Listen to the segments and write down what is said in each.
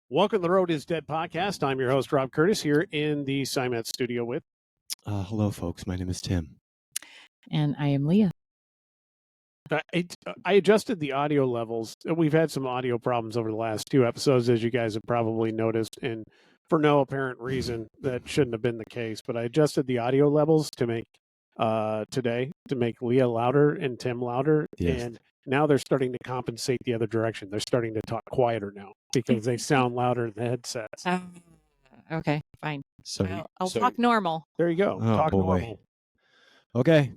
Welcome to the Road is Dead podcast. I'm your host, Rob Curtis, here in the CIMAT studio with. Hello, folks. My name is Tim. And I am Leah. I adjusted the audio levels. We've had some audio problems over the last two episodes, as you guys have probably noticed, and for no apparent reason that shouldn't have been the case. But I adjusted the audio levels to make today to make Leah louder and Tim louder. Yes. And now they're starting to compensate the other direction. They're starting to talk quieter now because they sound louder in the headsets. Okay, fine. So I'll talk normal. There you go. Oh, talk boy. normal. Okay.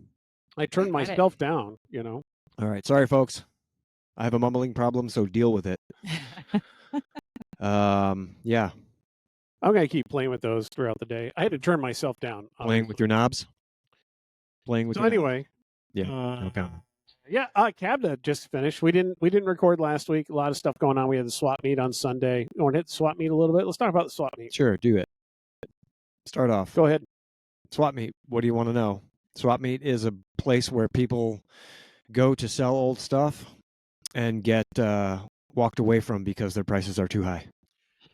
I turned myself down, you know. All right. Sorry, folks. I have a mumbling problem, so deal with it. Yeah. I'm going to keep playing with those throughout the day. I had to turn myself down. Playing with your knobs? Playing with So your anyway. knobs? Yeah. Okay. Yeah, CABDA just finished. We didn't record last week. A lot of stuff going on. We had the swap meet on Sunday. You want to hit the swap meet a little bit? Let's talk about the swap meet. Sure, do it. Start off. Go ahead. Swap meet. What do you want to know? Swap meet is a place where people go to sell old stuff and get walked away from because their prices are too high.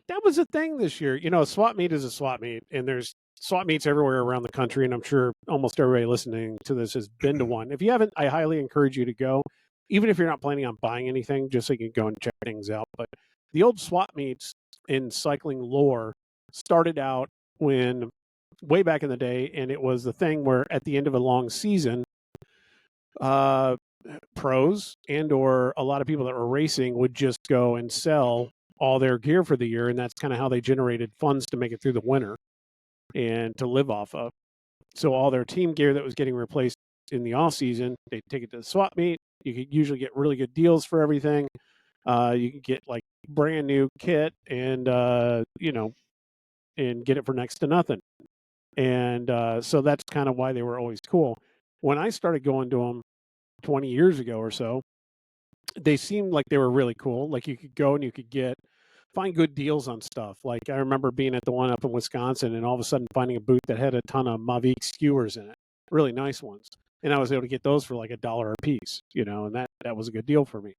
That was a thing this year. You know, a swap meet is a swap meet, and there's swap meets everywhere around the country, and I'm sure almost everybody listening to this has been to one. If you haven't, I highly encourage you to go, even if you're not planning on buying anything, just so you can go and check things out. But the old swap meets in cycling lore started out way back in the day, and it was the thing where at the end of a long season, pros and or a lot of people that were racing would just go and sell all their gear for the year, and that's kind of how they generated funds to make it through the winter and to live off of. So all their team gear that was getting replaced in the off season, they take it to the swap meet. You could usually get really good deals for everything. You can get like brand new kit and and get it for next to nothing. And so that's kind of why they were always cool. When I started going to them 20 years ago or so, they seemed like they were really cool. Like you could go and you could find good deals on stuff. Like I remember being at the one up in Wisconsin and all of a sudden finding a booth that had a ton of Mavic skewers in it, really nice ones. And I was able to get those for like $1 a piece, and that was a good deal for me.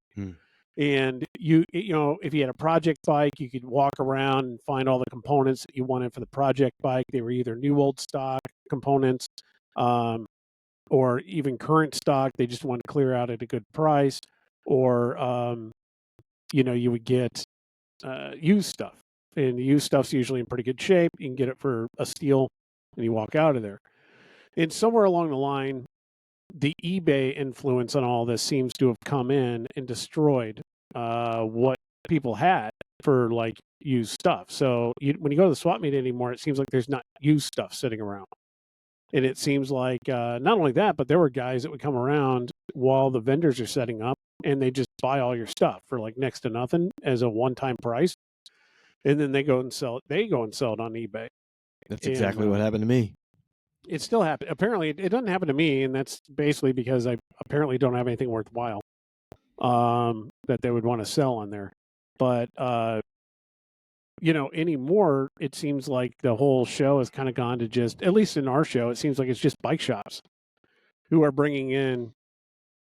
And you know, if you had a project bike, you could walk around and find all the components that you wanted for the project bike. They were either new old stock components, or even current stock. They just wanted to clear out at a good price, or you would get used stuff, and the used stuff's usually in pretty good shape. You can get it for a steal, and you walk out of there. And somewhere along the line, the eBay influence on all this seems to have come in and destroyed what people had for like used stuff. So when you go to the swap meet anymore, it seems like there's not used stuff sitting around. And it seems like not only that, but there were guys that would come around while the vendors are setting up, and they just buy all your stuff for like next to nothing as a one-time price, and then they go and sell it. They go and sell it on eBay. That's exactly what happened to me. It still happened. Apparently, it doesn't happen to me, and that's basically because I apparently don't have anything worthwhile that they would want to sell on there. But anymore, it seems like the whole show has kind of gone to just, at least in our show, it seems like it's just bike shops who are bringing in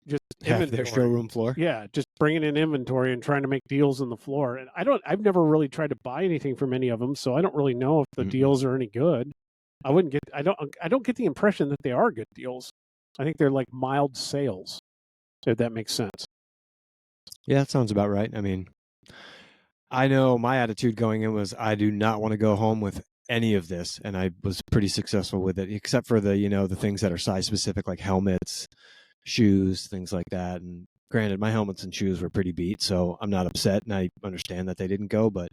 just half their showroom floor. Yeah, just bringing in inventory and trying to make deals on the floor. And I've never really tried to buy anything from any of them, so I don't really know if the deals are any good. I don't get the impression that they are good deals. I think they're like mild sales, if that makes sense. Yeah, that sounds about right. I mean, I know my attitude going in was I do not want to go home with any of this, and I was pretty successful with it, except for the the things that are size specific, like helmets, shoes, things like that. And granted, my helmets and shoes were pretty beat, so I'm not upset, and I understand that they didn't go. But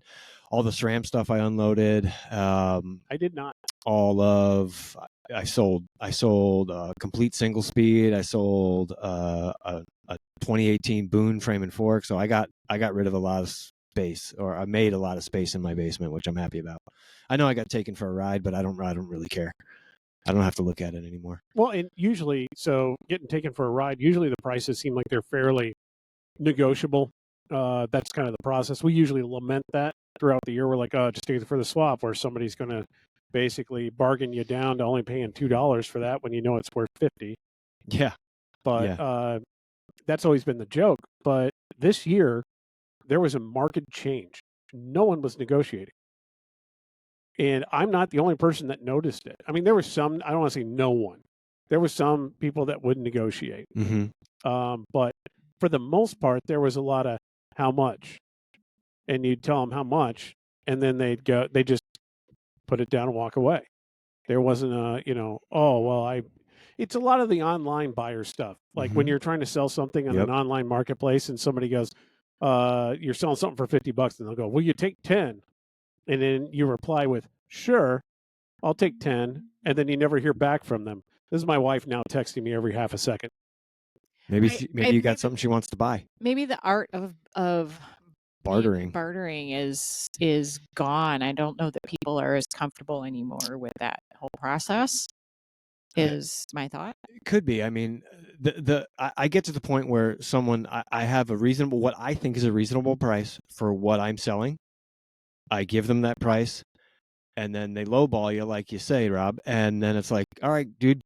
all the SRAM stuff I unloaded. I did not. I sold complete single speed. I sold a 2018 Boone frame and fork. So I got rid of a lot of space, or I made a lot of space in my basement, which I'm happy about. I know I got taken for a ride, but I don't really care. I don't have to look at it anymore. Well, and usually, so getting taken for a ride, usually the prices seem like they're fairly negotiable. That's kind of the process. We usually lament that throughout the year. We're like, oh, just take it for the swap, where somebody's going to basically bargain you down to only paying $2 for that when you know it's worth $50. Yeah. But that's always been the joke. But this year, there was a market change. no one was negotiating. And I'm not the only person that noticed it. I mean, there was some, I don't want to say no one. There were some people that wouldn't negotiate. But for the most part, there was a lot of how much. And you'd tell them how much, and then they just put it down and walk away. There wasn't a, oh, well, it's a lot of the online buyer stuff. Like when you're trying to sell something on an online marketplace and somebody goes, you're selling something for $50 and they'll go, will you take 10? And then you reply with, sure, I'll take 10. And then you never hear back from them. This is my wife now texting me every half a second. Maybe you got something she wants to buy. Maybe the art of bartering is gone. I don't know that people are as comfortable anymore with that whole process. Is my thought. It could be. I mean, I get to the point where I have what I think is a reasonable price for what I'm selling. I give them that price, and then they lowball you, like you say, Rob. And then it's like, all right, dude,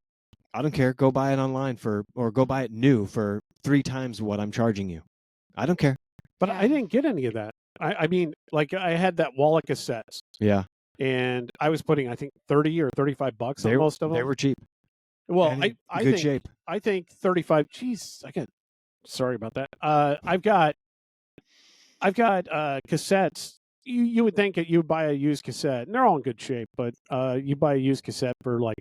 I don't care. Go buy it online or go buy it new for 3 times what I'm charging you. I don't care. But I didn't get any of that. I mean, like I had that wall of cassettes. Yeah. And I was putting, I think, $30 or $35 on most of them. They were cheap. Well, I good shape. I think 35. Geez, sorry about that. I've got cassettes. You would think that you would buy a used cassette, and they're all in good shape, but you buy a used cassette for like,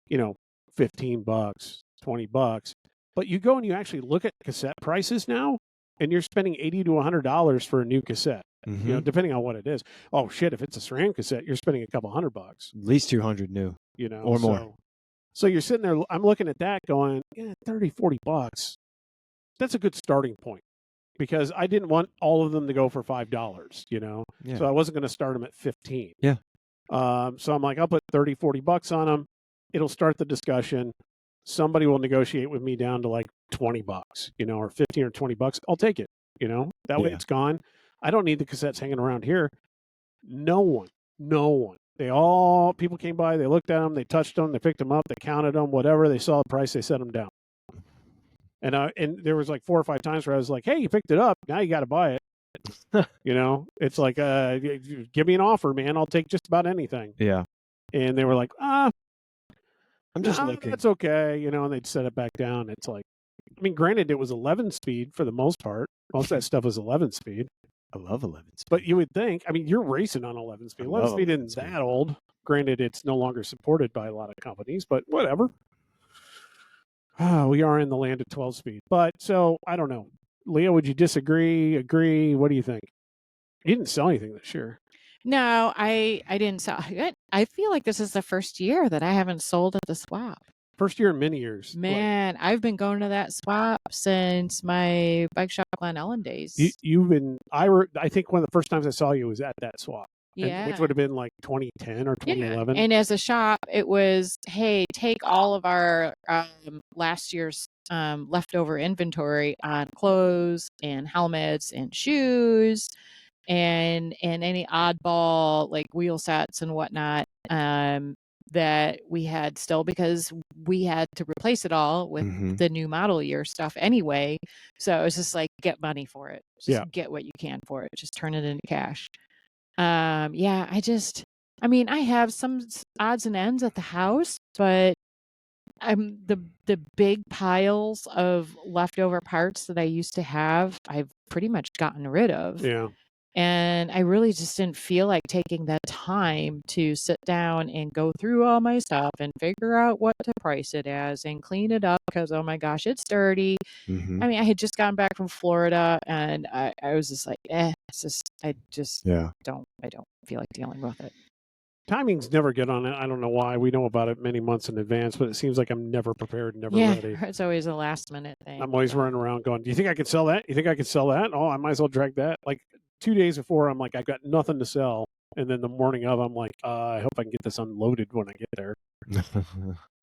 $15, $20. But you go and you actually look at cassette prices now, and you're spending $80 to $100 for a new cassette. Depending on what it is. Oh shit! If it's a SRAM cassette, you're spending a couple $100. At least 200 new. Or more. So you're sitting there. I'm looking at that, going, yeah, $30, $40. That's a good starting point, because I didn't want all of them to go for $5. Yeah. So I wasn't going to start them at 15. Yeah. So I'm like, I'll put $30, $40 on them. It'll start the discussion. Somebody will negotiate with me down to like $20, or 15 or $20. I'll take it. That way it's gone. I don't need the cassettes hanging around here. No one. People came by, they looked at them, they touched them, they picked them up, they counted them, whatever. They saw the price, they set them down. And there was like 4 or 5 times where I was like, hey, you picked it up, now you got to buy it. It's like, give me an offer, man. I'll take just about anything. Yeah. And they were like, I'm just looking. That's okay, and they'd set it back down. It's like, I mean, granted, it was 11 speed for the most part. Most of that stuff was 11 speed. I love 11 speed. But you would think, I mean, you're racing on 11 speed. 11 speed isn't that old. Granted, it's no longer supported by a lot of companies, but whatever. We are in the land of 12 speed. But so, I don't know. Leah, would you disagree, agree? What do you think? You didn't sell anything this year. No, I didn't sell. I feel like this is the first year that I haven't sold at the swap. First year in many years. Man, I've been going to that swap since my bike shop Glen Ellen days. I think one of the first times I saw you was at that swap. Yeah. Which would have been like 2010 or 2011. Yeah. And as a shop, it was, hey, take all of our last year's leftover inventory on clothes and helmets and shoes and any oddball like wheel sets and whatnot that we had still, because we had to replace it all with the new model year stuff anyway. So it was just like, get money for it. Just get what you can for it. Just turn it into cash. I have some odds and ends at the house, but the big piles of leftover parts that I used to have, I've pretty much gotten rid of. Yeah. And I really just didn't feel like taking that time to sit down and go through all my stuff and figure out what to price it as and clean it up, because, oh my gosh, it's dirty. I mean, I had just gotten back from Florida, and I was just like, I don't feel like dealing with it. Timing's never good on it. I don't know why. We know about it many months in advance, but it seems like I'm never prepared, never ready. It's always a last minute thing. I'm always running around going, do you think I could sell that? You think I could sell that? Oh, I might as well drag that. Like 2 days before, I'm like, I've got nothing to sell. And then the morning of, I'm like, I hope I can get this unloaded when I get there.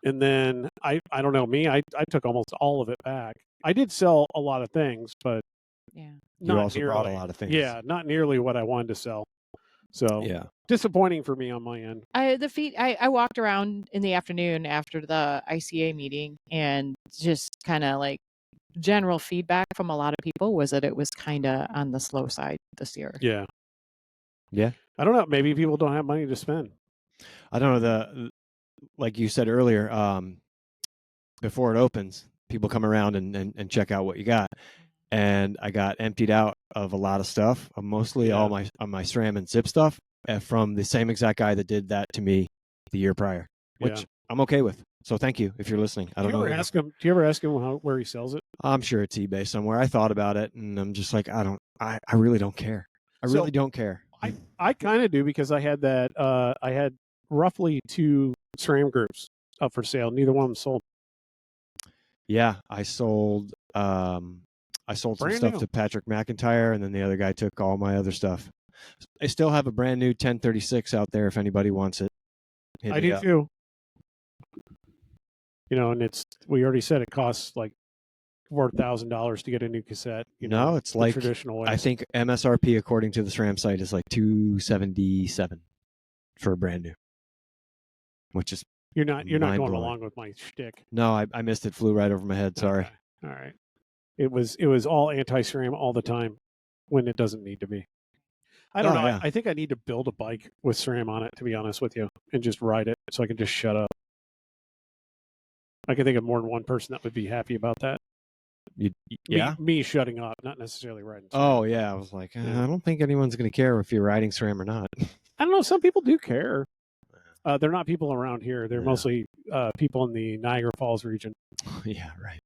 And then I don't know, I took almost all of it back. I did sell a lot of things, but you also brought a lot of things. Yeah, not nearly what I wanted to sell. So disappointing for me on my end. I walked around in the afternoon after the ICA meeting, and just kind of like general feedback from a lot of people was that it was kind of on the slow side this year. Yeah. Yeah. I don't know. Maybe people don't have money to spend. I don't know. Like you said earlier, before it opens, people come around and check out what you got. And I got emptied out of a lot of stuff, mostly all my SRAM and zip stuff, from the same exact guy that did that to me the year prior, which I'm okay with. So thank you if you're listening. I don't know. Do you ever ask him where he sells it? I'm sure it's eBay somewhere. I thought about it, and I'm just like, I really don't care. I really don't care. I kind of do, because I had that. I had roughly 2 SRAM groups up for sale. Neither one of them sold. Yeah, I sold some stuff to Patrick McIntyre, and then the other guy took all my other stuff. I still have a brand new 1036 out there if anybody wants it. I do too. And we already said it costs like $4,000 to get a new cassette. No, it's like traditional ways. I think MSRP according to the SRAM site is like $277 for a brand new, which is you're not going along with my shtick. No, I missed it. Flew right over my head. Sorry. Okay. All right. It was all anti-SRAM all the time when it doesn't need to be. I don't know. Yeah. I think I need to build a bike with SRAM on it, to be honest with you, and just ride it so I can just shut up. I can think of more than one person that would be happy about that. Me shutting up, not necessarily riding SRAM. Oh, yeah. I was like, I don't think anyone's going to care if you're riding SRAM or not. I don't know. Some people do care. They're not people around here. They're mostly people in the Niagara Falls region. Yeah, right.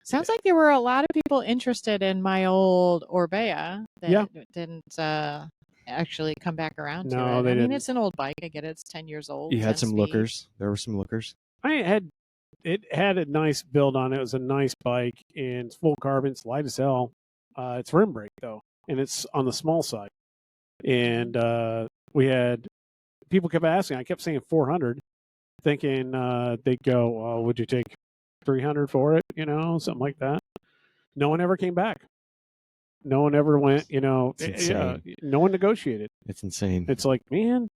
Sounds like there were a lot of people interested in my old Orbea that didn't actually come back around to it. I mean, it's an old bike. I get it. It's 10 years old. You had some lookers. There were some lookers. It had a nice build on it. It was a nice bike, and it's full carbon. It's light as hell. It's rim brake, though, and it's on the small side. And we had people kept asking. I kept saying 400, thinking they'd go, "Oh, would you take 300 for it?" Something like that. No one ever came back. No one ever went. No one negotiated. It's insane. It's like, man.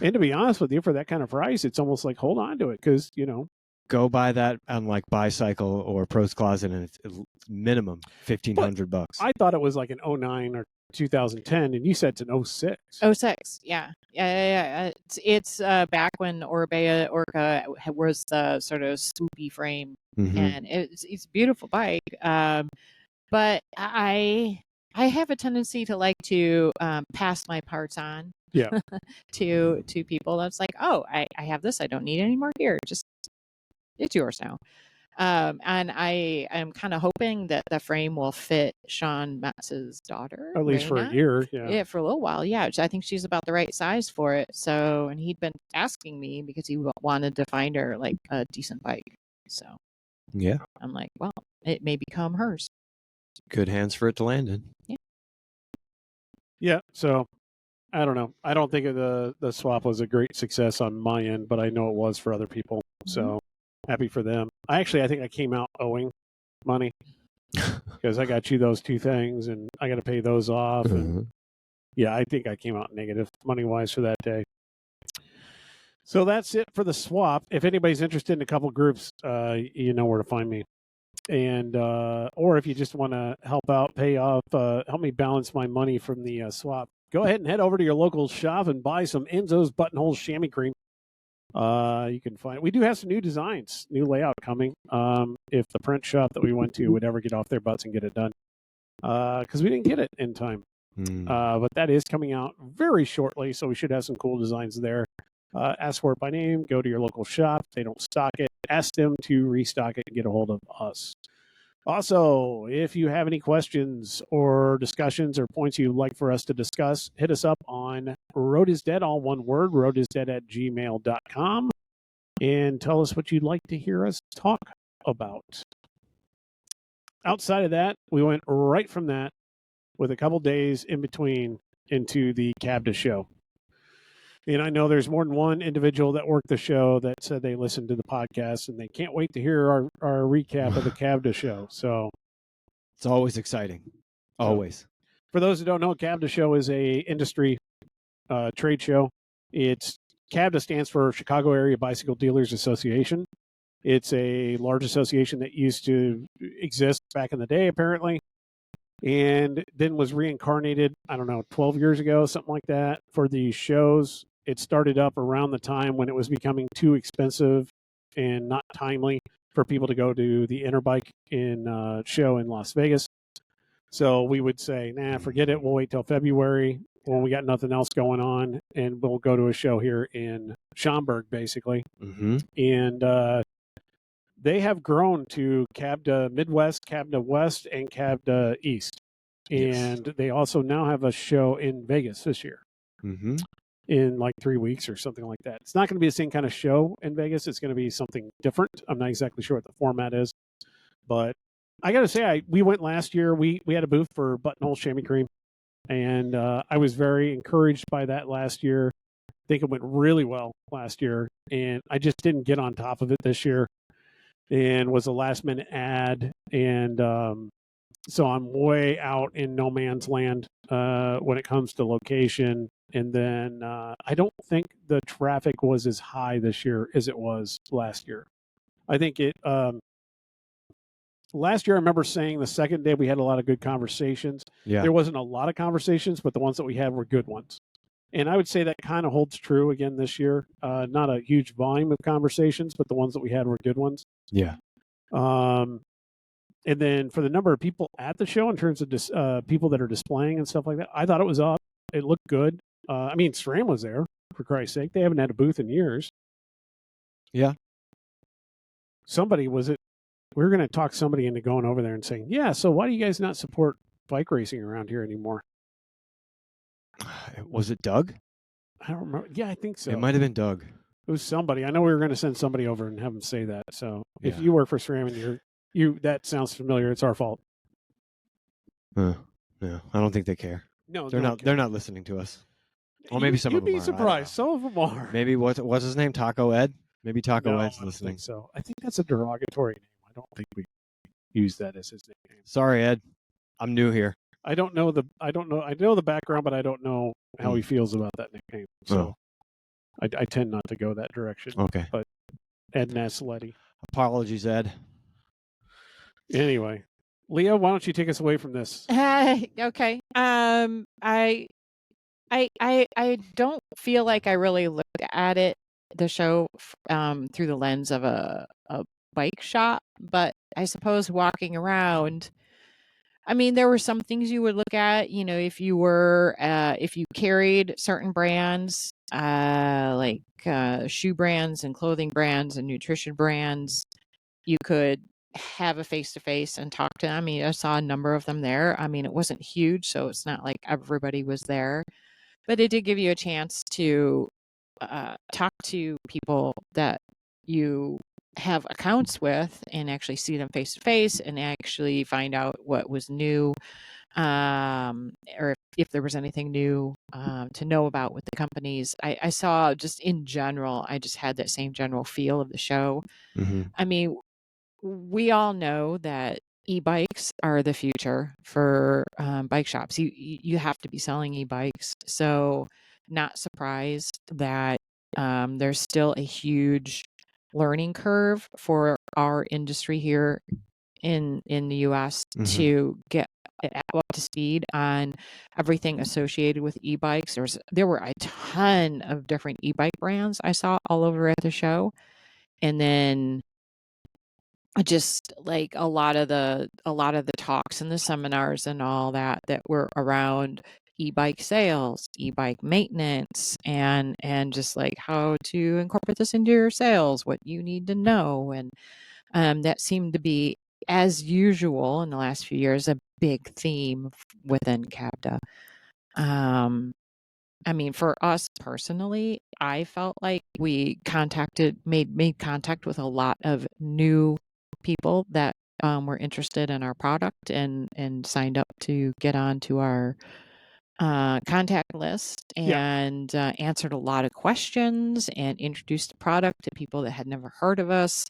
And to be honest with you, for that kind of price, it's almost like hold on to it, because go buy that on like Bicycle or Pro's Closet, and it's minimum $1,500. I thought it was like an 09 or 2010, and you said it's an 06. 06, yeah. It's back when Orca was the sort of swoopy frame, and it's a beautiful bike. But I have a tendency to like to pass my parts on. Yeah. to people. That's like, oh, I have this. I don't need any more gear. Just it's yours now. And I am kind of hoping that the frame will fit Sean Matz's daughter. At least for a year. Yeah, for a little while. Yeah. I think she's about the right size for it. So, and he'd been asking me because he wanted to find her like a decent bike. So yeah, I'm like, well, it may become hers. Good hands for it to land in. Yeah. Yeah. So I don't know. I don't think the swap was a great success on my end, but I know it was for other people. So happy for them. I think I came out owing money because I got you those 2 things, and I got to pay those off. And yeah, I think I came out negative money-wise for that day. So that's it for the swap. If anybody's interested in a couple groups, you know where to find me. And or if you just want to help out, pay off, help me balance my money from the swap, go ahead and head over to your local shop and buy some Enzo's Buttonhole Chamois Cream. You can find, we do have some new designs, new layout coming. If the print shop that we went to would ever get off their butts and get it done, because we didn't get it in time. But that is coming out very shortly, so we should have some cool designs there. Ask for it by name. Go to your local shop. They don't stock it. Ask them to restock it and get a hold of us. Also, if you have any questions or discussions or points you'd like for us to discuss, hit us up on Road is Dead, all one word, roadisdead@gmail.com, and tell us what you'd like to hear us talk about. Outside of that, we went right from that with a couple days in between into the CABDA show. And I know there's more than one individual that worked the show that said they listened to the podcast and they can't wait to hear our recap of the CABDA show. So it's always exciting. Always. For those who don't know, CABDA show is a industry trade show. CABDA stands for Chicago Area Bicycle Dealers Association. It's a large association that used to exist back in the day, apparently. and then was reincarnated, I don't know, 12 years ago, something like that, for these shows. It started up around the time when it was becoming too expensive and not timely for people to go to the Interbike show in Las Vegas. So we would say, nah, forget it. We'll wait till February when we got nothing else going on, and we'll go to a show here in Schaumburg, basically. Mm-hmm. And they have grown to CABDA Midwest, CABDA West, and CABDA East. And they also now have a show in Vegas this year. Mm-hmm. In like 3 weeks or something like that. It's not going to be the same kind of show in Vegas. It's going to be something different. I'm not exactly sure what the format is, but I got to say, we went last year. We had a booth for Buttonhole Chamois Cream, and I was very encouraged by that last year. I think it went really well last year, and I just didn't get on top of it this year, and was a last minute ad, and so I'm way out in no man's land when it comes to location. And then I don't think the traffic was as high this year as it was last year. I think it last year, I remember saying the second day we had a lot of good conversations. Yeah. There wasn't a lot of conversations, but the ones that we had were good ones. And I would say that kind of holds true again this year. Not a huge volume of conversations, but the ones that we had were good ones. Yeah. And then for the number of people at the show in terms of people that are displaying and stuff like that, I thought it was up. It looked good. I mean, SRAM was there, for Christ's sake. They haven't had a booth in years. Yeah. Somebody was it. We were going to talk somebody into going over there and saying, yeah, so why do you guys not support bike racing around here anymore? Was it Doug? I don't remember. Yeah, I think so. It might have been Doug. It was somebody. I know we were going to send somebody over and have them say that. So if Yeah. you work for SRAM and that sounds familiar, it's our fault. No, I don't think they care. No, They're not. They're not listening to us. Well, maybe some of them are. You'd be surprised. Some of them are. Maybe what's his name? Taco Ed? Maybe Taco Ed's I don't listening. think so. I think that's a derogatory name. I don't think we use that as his nickname. Sorry, Ed. I'm new here. I know the background, but I don't know how he feels about that nickname. So I tend not to go that direction. Okay. But Ed Nasletti. Apologies, Ed. Anyway, Leah, why don't you take us away from this? Okay. I don't feel like I really looked at the show through the lens of a bike shop, but I suppose walking around, I mean, there were some things you would look at, if you carried certain brands, like shoe brands and clothing brands and nutrition brands, you could have a face-to-face and talk to them. I mean, I saw a number of them there. I mean, it wasn't huge, so it's not like everybody was there, but it did give you a chance to talk to people that you have accounts with and actually see them face to face and actually find out what was new, or if there was anything new to know about with the companies. I saw just in general, I just had that same general feel of the show. Mm-hmm. I mean, we all know that e-bikes are the future for bike shops. You have to be selling e-bikes. So not surprised that there's still a huge learning curve for our industry here in the US to get up to speed on everything associated with e-bikes. There were a ton of different e-bike brands I saw all over at the show. And then just like a lot of the talks and the seminars and all that were around e-bike sales, e-bike maintenance, and just like how to incorporate this into your sales, what you need to know. And that seemed to be, as usual in the last few years, a big theme within CABDA. I mean, for us personally, I felt like we made contact with a lot of new people that were interested in our product and signed up to get onto our contact list and answered a lot of questions and introduced the product to people that had never heard of us,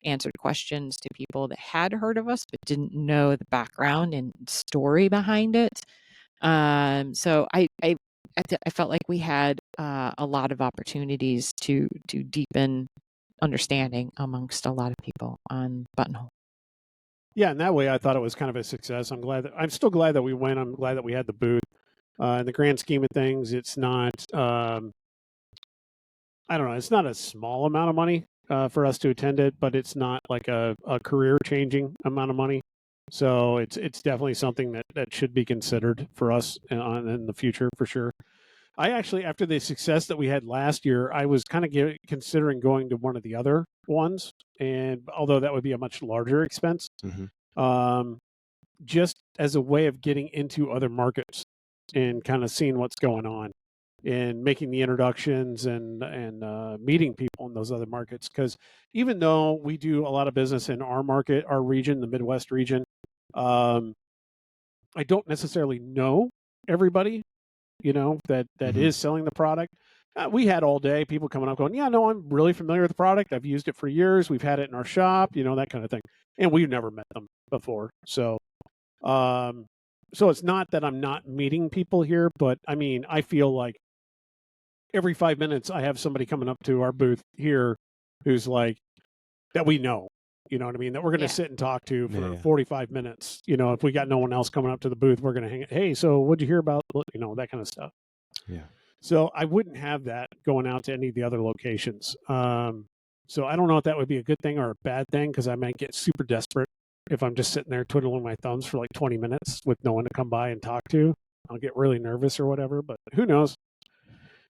answered questions to people that had heard of us but didn't know the background and story behind it. So I felt like we had a lot of opportunities to deepen understanding amongst a lot of people on Buttonhole. Yeah, and that way I thought it was kind of a success. I'm still glad that we went. I'm glad that we had the booth. In the grand scheme of things, it's not. I don't know. It's not a small amount of money for us to attend it, but it's not like a career changing amount of money. So it's definitely something that should be considered for us in the future for sure. I actually, after the success that we had last year, I was kind of considering going to one of the other ones, and although that would be a much larger expense, just as a way of getting into other markets and kind of seeing what's going on and making the introductions and meeting people in those other markets. Because even though we do a lot of business in our market, our region, the Midwest region, I don't necessarily know everybody, that is selling the product. We had all day people coming up going, yeah, no, I'm really familiar with the product. I've used it for years. We've had it in our shop, that kind of thing. And we've never met them before. So it's not that I'm not meeting people here, but I mean, I feel like every 5 minutes I have somebody coming up to our booth here who's like, that we know, you know what I mean? That we're going to sit and talk to for 45 minutes. If we got no one else coming up to the booth, we're going to hang it. Hey, so what'd you hear about, that kind of stuff. Yeah. So I wouldn't have that going out to any of the other locations. So I don't know if that would be a good thing or a bad thing, because I might get super desperate if I'm just sitting there twiddling my thumbs for like 20 minutes with no one to come by and talk to. I'll get really nervous or whatever, but who knows?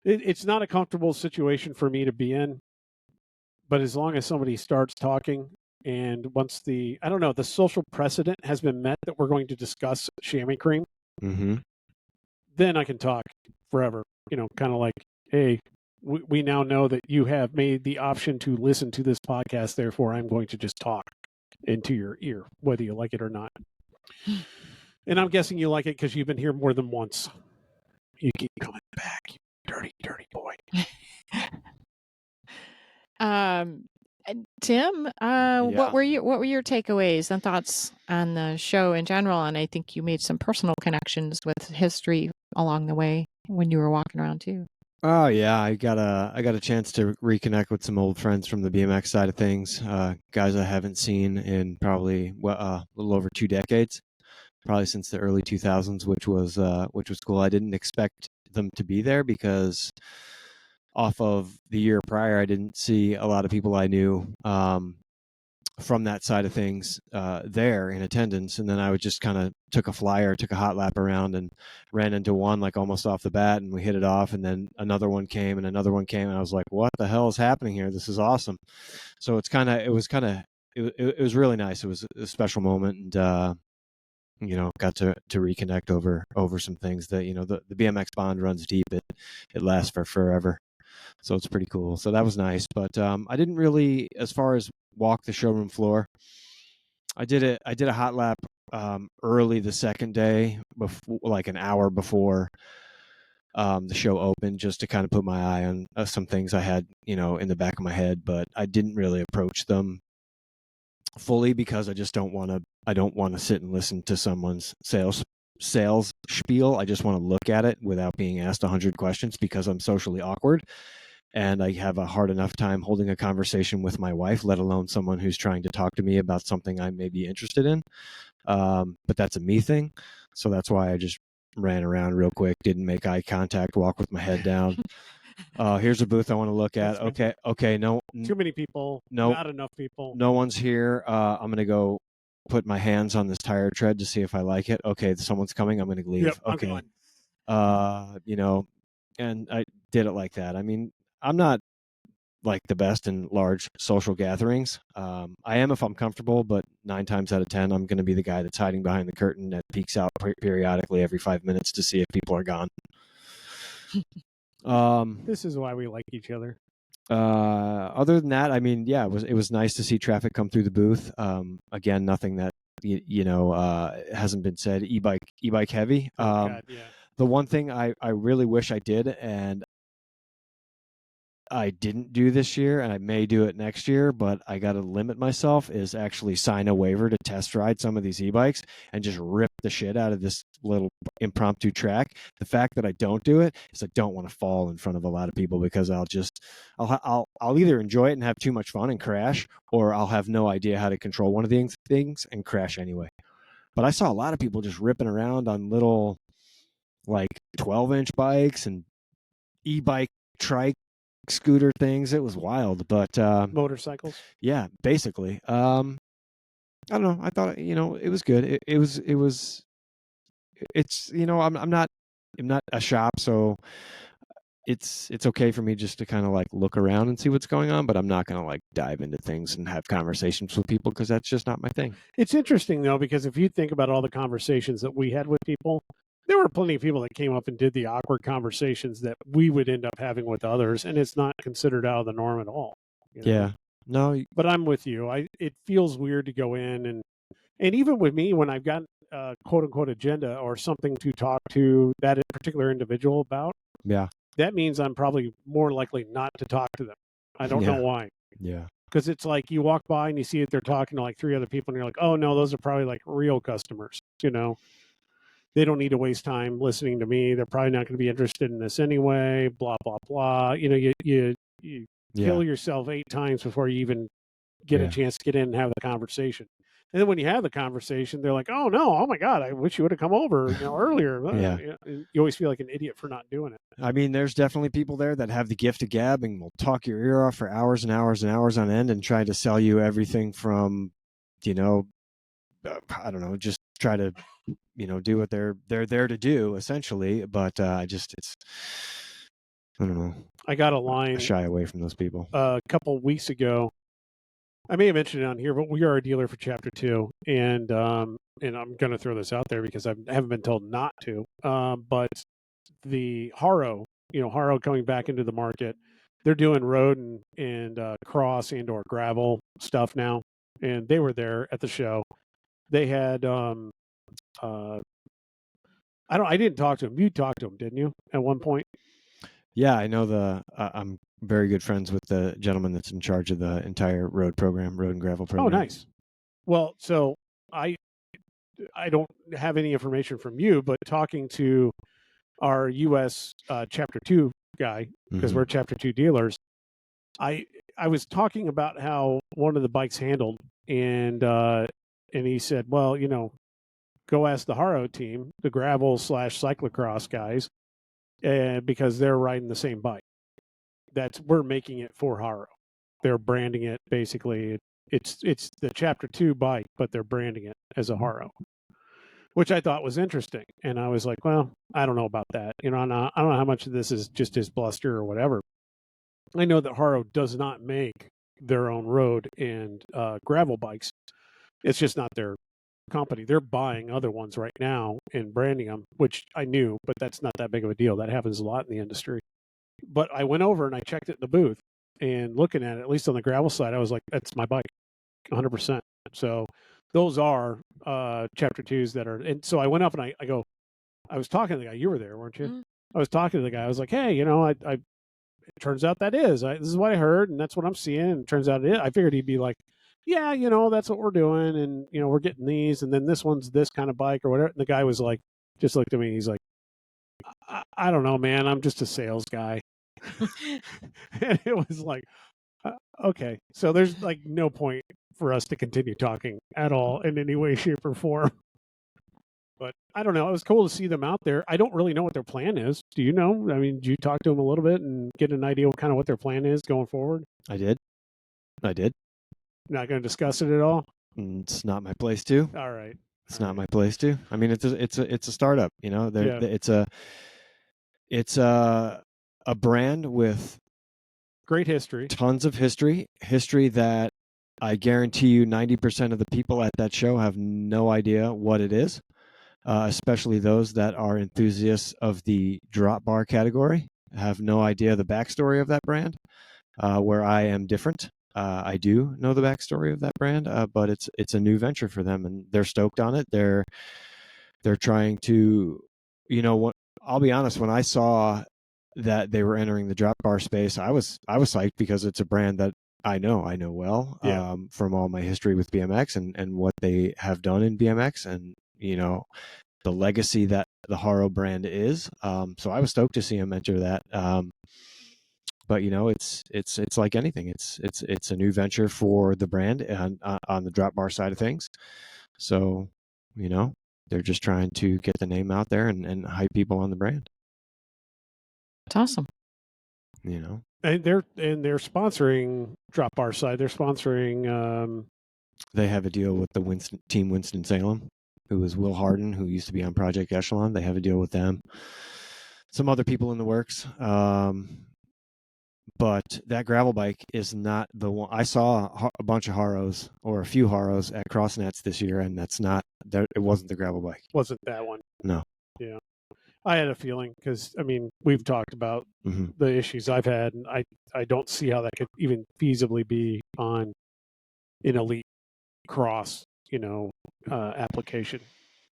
It's not a comfortable situation for me to be in, but as long as somebody starts talking, and once the social precedent has been met that we're going to discuss chamois cream, then I can talk forever, kind of like, hey, we now know that you have made the option to listen to this podcast, therefore I'm going to just talk into your ear, whether you like it or not. And I'm guessing you like it because you've been here more than once. You keep coming back, you dirty boy. Tim, what were your takeaways and thoughts on the show in general? And I think you made some personal connections with history along the way when you were walking around too. Oh yeah, I got a chance to reconnect with some old friends from the BMX side of things, guys I haven't seen in probably a little over 2 decades, probably since the early 2000s, which was cool. I didn't expect them to be there because off of the year prior, I didn't see a lot of people I knew from that side of things there in attendance. And then I would just kind of took a hot lap around and ran into one like almost off the bat, and we hit it off. And then another one came, and and I was like, what the hell is happening here? This is awesome. So it was really nice. It was a special moment, and got to reconnect over some things that, the BMX bond runs deep. It lasts for forever. So it's pretty cool. So that was nice. But I didn't really, as far as walk the showroom floor, I did a hot lap early the second day, like an hour before the show opened, just to kind of put my eye on some things I had, in the back of my head. But I didn't really approach them fully because I just don't want to sit and listen to someone's sales spiel. I just want to look at it without being asked 100 questions, because I'm socially awkward. And I have a hard enough time holding a conversation with my wife, let alone someone who's trying to talk to me about something I may be interested in. But that's a me thing. So that's why I just ran around real quick, didn't make eye contact, walk with my head down. Here's a booth I want to look at. Okay. No. Too many people. No. Not enough people. No one's here. I'm going to go put my hands on this tire tread to see if I like it. Okay, someone's coming. I'm going to leave. Yep, okay. And I did it like that. I mean, I'm not like the best in large social gatherings. I am if I'm comfortable, but 9 times out of 10, I'm going to be the guy that's hiding behind the curtain that peeks out periodically every 5 minutes to see if people are gone. This is why we like each other. Other than that, I mean, yeah, it was nice to see traffic come through the booth. Again, nothing that hasn't been said. E-bike heavy. God, yeah. The one thing I really wish I did, and I didn't do this year, and I may do it next year, but I got to limit myself, is actually sign a waiver to test ride some of these e-bikes and just rip the shit out of this little impromptu track. The fact that I don't do it is I don't want to fall in front of a lot of people, because I'll either enjoy it and have too much fun and crash, or I'll have no idea how to control one of these things and crash anyway. But I saw a lot of people just ripping around on little, like, 12-inch bikes and e-bike trike scooter things. It was wild. But motorcycles. Yeah, basically. I don't know. I thought, it was good. It's, I'm not a shop, so it's okay for me just to kind of like look around and see what's going on, but I'm not going to like dive into things and have conversations with people, because that's just not my thing. It's interesting though, because if you think about all the conversations that we had with people, there were plenty of people that came up and did the awkward conversations that we would end up having with others, and it's not considered out of the norm at all. Yeah. No. But I'm with you. It feels weird to go in and even with me, when I've got a quote unquote agenda or something to talk to that particular individual about, Yeah. that means I'm probably more likely not to talk to them. I don't know why. Yeah. Because it's like you walk by and you see that they're talking to like 3 other people, and you're like, oh no, those are probably like real customers. They don't need to waste time listening to me. They're probably not going to be interested in this anyway. Blah blah blah. You kill yourself 8 times before you even get a chance to get in and have the conversation. And then when you have the conversation, they're like, "Oh no, oh my God, I wish you would have come over earlier." You always feel like an idiot for not doing it. I mean, there's definitely people there that have the gift of gab and will talk your ear off for hours and hours and hours on end and try to sell you everything from, I don't know, just try to, do what they're there to do essentially. But I don't know. I got a line. I shy away from those people. A couple weeks ago, I may have mentioned it on here, but we are a dealer for Chapter 2, and I'm going to throw this out there because I haven't been told not to. But the Haro coming back into the market, they're doing road and cross and or gravel stuff now, and they were there at the show. They had I didn't talk to him. You talked to him, didn't you, at one point? Yeah, I know I'm very good friends with the gentleman that's in charge of the entire road and gravel program. Oh, nice. Well, so I don't have any information from you, but talking to our U.S. Chapter 2 guy, because we're Chapter 2 dealers, I was talking about how one of the bikes handled, and he said, well, go ask the Haro team, the gravel / cyclocross guys, because they're riding the same bike. We're making it for Haro. They're branding it basically. It's the Chapter 2 bike, but they're branding it as a Haro, which I thought was interesting. And I was like, well, I don't know about that. I don't know how much of this is just his bluster or whatever. I know that Haro does not make their own road and gravel bikes. It's just not their company. They're buying other ones right now and branding them, which I knew, but that's not that big of a deal. That happens a lot in the industry. But I went over and I checked it in the booth, and looking at it, at least on the gravel side, I was like, that's my bike, 100%. So those are Chapter 2s that are, and so I went up and I was talking to the guy. You were there, weren't you? Mm-hmm. I was talking to the guy. I was like, hey, it turns out this is what I heard, and that's what I'm seeing, and it turns out it is. I figured he'd be like, yeah, that's what we're doing, and we're getting these, and then this one's this kind of bike or whatever. And the guy was like, just looked at me, he's like, I don't know, man, I'm just a sales guy. And it was like, okay, so there's like no point for us to continue talking at all in any way, shape, or form. But I don't know. It was cool to see them out there. I don't really know what their plan is. Do you know? I mean, did you talk to them a little bit and get an idea of kind of what their plan is going forward? I did. Not going to discuss it at all? It's not my place to. All right. It's not my place to. I mean, it's a startup. It's a brand with great history, tons of history that I guarantee you 90% of the people at that show have no idea what it is, especially those that are enthusiasts of the drop bar category, have no idea the backstory of that brand, where I am different. I do know the backstory of that brand, but it's a new venture for them, and they're stoked on it. They're trying to, I'll be honest, when I saw that they were entering the drop bar space, I was psyched because it's a brand that I know well, from all my history with BMX and what they have done in BMX, and the legacy that the Haro brand is. So I was stoked to see him enter that. But it's like anything. It's a new venture for the brand on the drop bar side of things. So they're just trying to get the name out there and hype people on the brand. It's awesome. And they're sponsoring drop bar side. They're sponsoring. They have a deal with the Team Winston-Salem, who is Will Harden, who used to be on Project Echelon. They have a deal with them. Some other people in the works. But that gravel bike is not the one. I saw a bunch of Haros or a few Haros at Crossnets this year, and that's not there. It wasn't the gravel bike. Wasn't that one? No. Yeah, I had a feeling because we've talked about the issues I've had, and I don't see how that could even feasibly be on an elite cross application.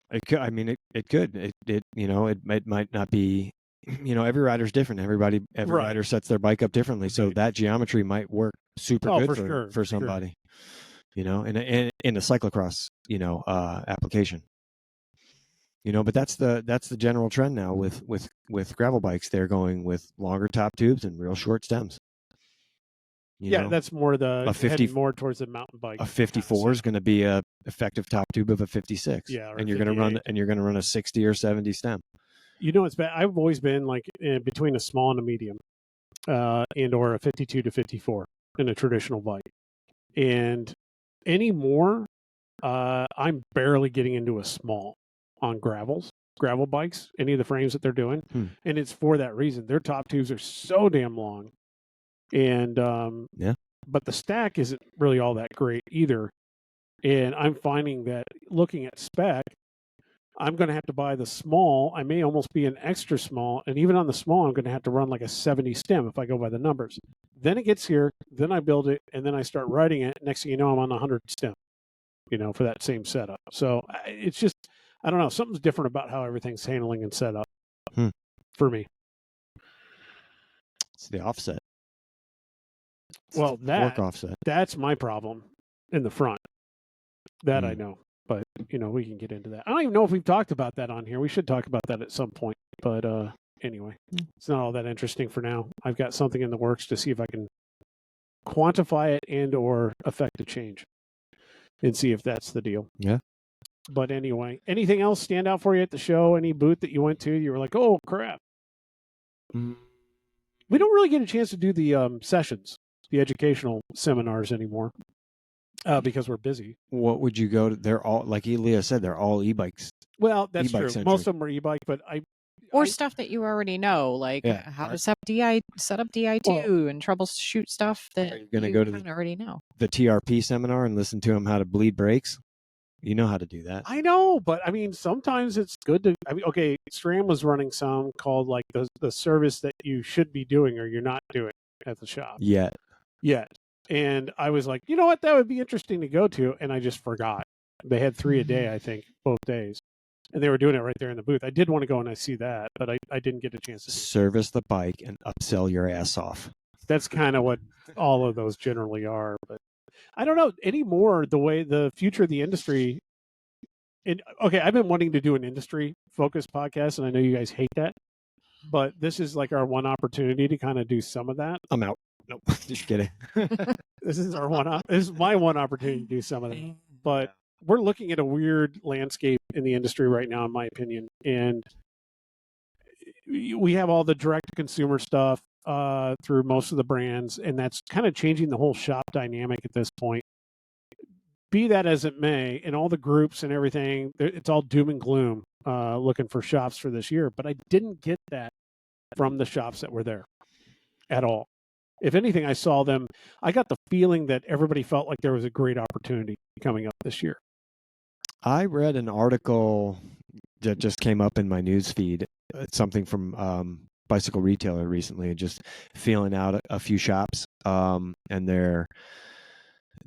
It could. It could. It might not be. Every rider's different. Every rider sets their bike up differently. So that geometry might work super good for somebody, in a cyclocross, application, but that's the general trend now with gravel bikes. They're going with longer top tubes and real short stems. That's more heading more towards the mountain bike. A 54 is going to be a effective top tube of a 56. Yeah. And you're going to run a 60 or 70 stem. It's bad. I've always been like between a small and a medium, and or a 52 to 54 in a traditional bike. And anymore, I'm barely getting into a small on gravel bikes, any of the frames that they're doing. And it's for that reason. Their top tubes are so damn long. And but the stack isn't really all that great either. And I'm finding that looking at spec, I'm going to have to buy the small. I may almost be an extra small. And even on the small, I'm going to have to run like a 70 stem if I go by the numbers. Then it gets here, then I build it, and then I start riding it. Next thing you know, I'm on 100 stem, for that same setup. So it's just, I don't know, something's different about how everything's handling and set up for me. It's the offset. Well, fork offset. That's my problem in the front. That I know. But, we can get into that. I don't even know if we've talked about that on here. We should talk about that at some point. But anyway, it's not all that interesting for now. I've got something in the works to see if I can quantify it and or affect a change and see if that's the deal. Yeah. But anyway, anything else stand out for you at the show? Any booth that you went to? You were like, oh, crap. We don't really get a chance to do the sessions, the educational seminars anymore. Because we're busy. What would you go to? They're all, like Leah said, they're all e-bikes. Well, that's true. Centric. Most of them are e-bike, but stuff that you already know, like how to set up DI2 and troubleshoot stuff that you're going to go to already know. The TRP seminar and listen to them how to bleed brakes. You know how to do that. I know, but sometimes it's good to. Okay, Stram was running some called like the service that you should be doing or you're not doing at the shop yet. And I was like, you know what, that would be interesting to go to, and I just forgot. They had 3 a day, I think, both days, and they were doing it right there in the booth. I did want to go and I see that, but I didn't get a chance to service the bike and upsell your ass off. That's kind of what all of those generally are, but I don't know anymore the way the future of the industry. Okay, I've been wanting to do an industry focused podcast, and I know you guys hate that, but this is like our one opportunity to kind of do some of that. I'm out. Nope, just kidding. This is my one opportunity to do some of that. But we're looking at a weird landscape in the industry right now, in my opinion. And we have all the direct-to-consumer stuff through most of the brands, and that's kind of changing the whole shop dynamic at this point. Be that as it may, in all the groups and everything, it's all doom and gloom looking for shops for this year. But I didn't get that from the shops that were there at all. If anything, I got the feeling that everybody felt like there was a great opportunity coming up this year. I read an article that just came up in my news feed. It's something from Bicycle Retailer recently, just feeling out a few shops, and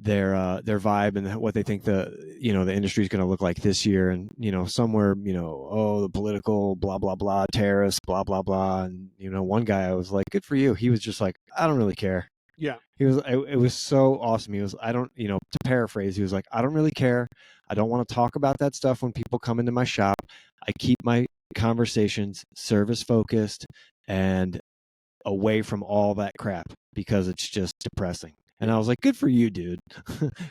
their vibe and what they think the industry is going to look like this year. And somewhere the political blah blah blah, tariffs blah blah blah, and one guy, I was like, good for you. He was just like, I don't really care. Yeah. It was so awesome. He was, I don't, to paraphrase, he was like, I don't really care. I don't want to talk about that stuff when people come into my shop. I keep my conversations service focused and away from all that crap because it's just depressing. And I was like, good for you, dude.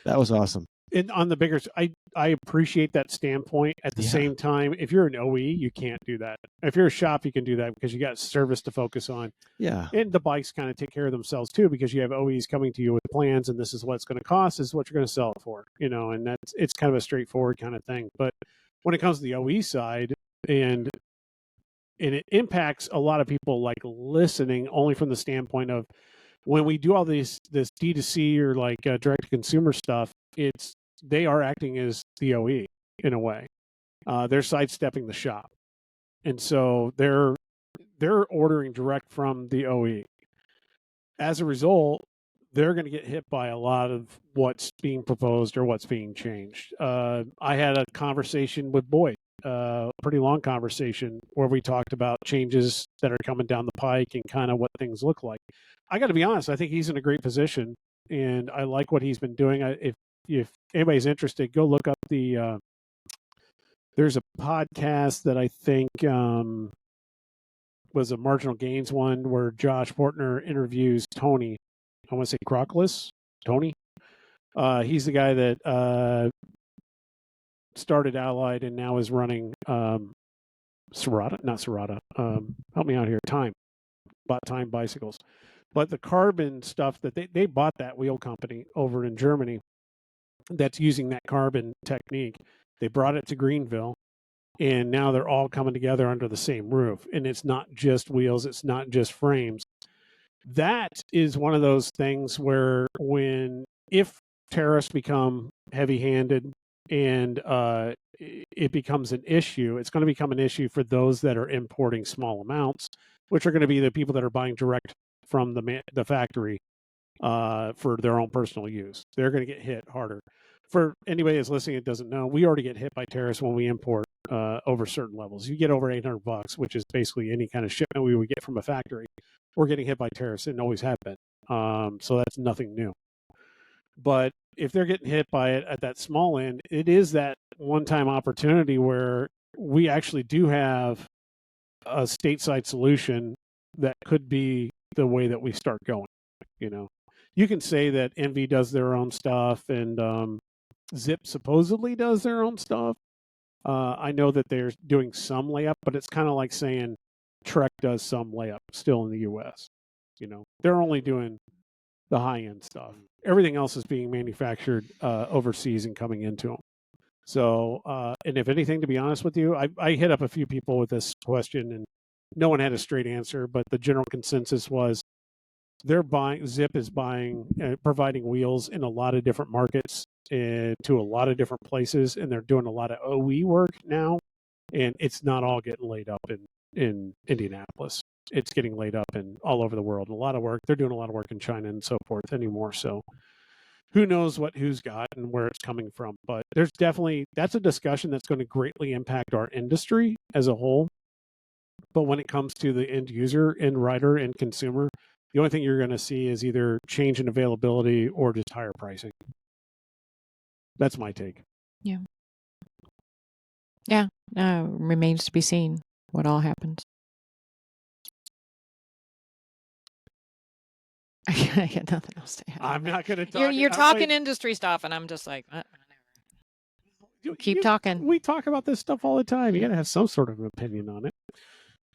That was awesome. And on the bigger, I appreciate that standpoint. At the same time, if you're an OE, you can't do that. If you're a shop, you can do that because you got service to focus on. Yeah. And the bikes kind of take care of themselves too, because you have OEs coming to you with plans, and this is what it's going to cost, this is what you're going to sell it for, and it's kind of a straightforward kind of thing. But when it comes to the OE side, and it impacts a lot of people like listening only from the standpoint of, when we do all this D2C or like direct to consumer stuff, they are acting as the OE in a way. They're sidestepping the shop, and so they're ordering direct from the OE. As a result, they're going to get hit by a lot of what's being proposed or what's being changed. I had a conversation with Boyd, a pretty long conversation, where we talked about changes that are coming down the pike and kind of what things look like. I got to be honest, I think he's in a great position, and I like what he's been doing. If anybody's interested, go look up there's a podcast that I think was a Marginal Gains one, where Josh Portner interviews Tony. I want to say Crockless, Tony. He's the guy that started Allied and now is running Serrata, not Serrata. Help me out here. Bought Time bicycles. But the carbon stuff that they bought, that wheel company over in Germany that's using that carbon technique. They brought it to Greenville, and now they're all coming together under the same roof. And it's not just wheels, it's not just frames. That is one of those things where if tariffs become heavy-handed and it becomes an issue, it's going to become an issue for those that are importing small amounts, which are going to be the people that are buying direct from the factory for their own personal use. They're going to get hit harder. For anybody that's listening that doesn't know, we already get hit by tariffs when we import over certain levels. You get over $800, which is basically any kind of shipment we would get from a factory. We're getting hit by tariffs and always have been. So that's nothing new. But if they're getting hit by it at that small end, it is that one-time opportunity where we actually do have a stateside solution that could be the way that we start going. You can say that Envy does their own stuff, and Zip supposedly does their own stuff. I know that they're doing some layup, but it's kind of like saying Trek does some layup still in the U.S. They're only doing the high-end stuff. Everything else is being manufactured overseas and coming into them. So, and if anything, to be honest with you, I hit up a few people with this question, and no one had a straight answer, but the general consensus was Zip is providing wheels in a lot of different markets to a lot of different places, and they're doing a lot of OE work now, and it's not all getting laid up in Indianapolis. It's getting laid up in all over the world. A lot of work. They're doing a lot of work in China and so forth anymore. So who knows who's got and where it's coming from. But that's a discussion that's going to greatly impact our industry as a whole. But when it comes to the end user, end rider, and consumer, the only thing you're going to see is either change in availability or just higher pricing. That's my take. Yeah. Yeah. Remains to be seen what all happens. I got nothing else to add. I'm not going to talk. You're talking industry stuff, and I'm just like, keep talking. We talk about this stuff all the time. You got to have some sort of an opinion on it.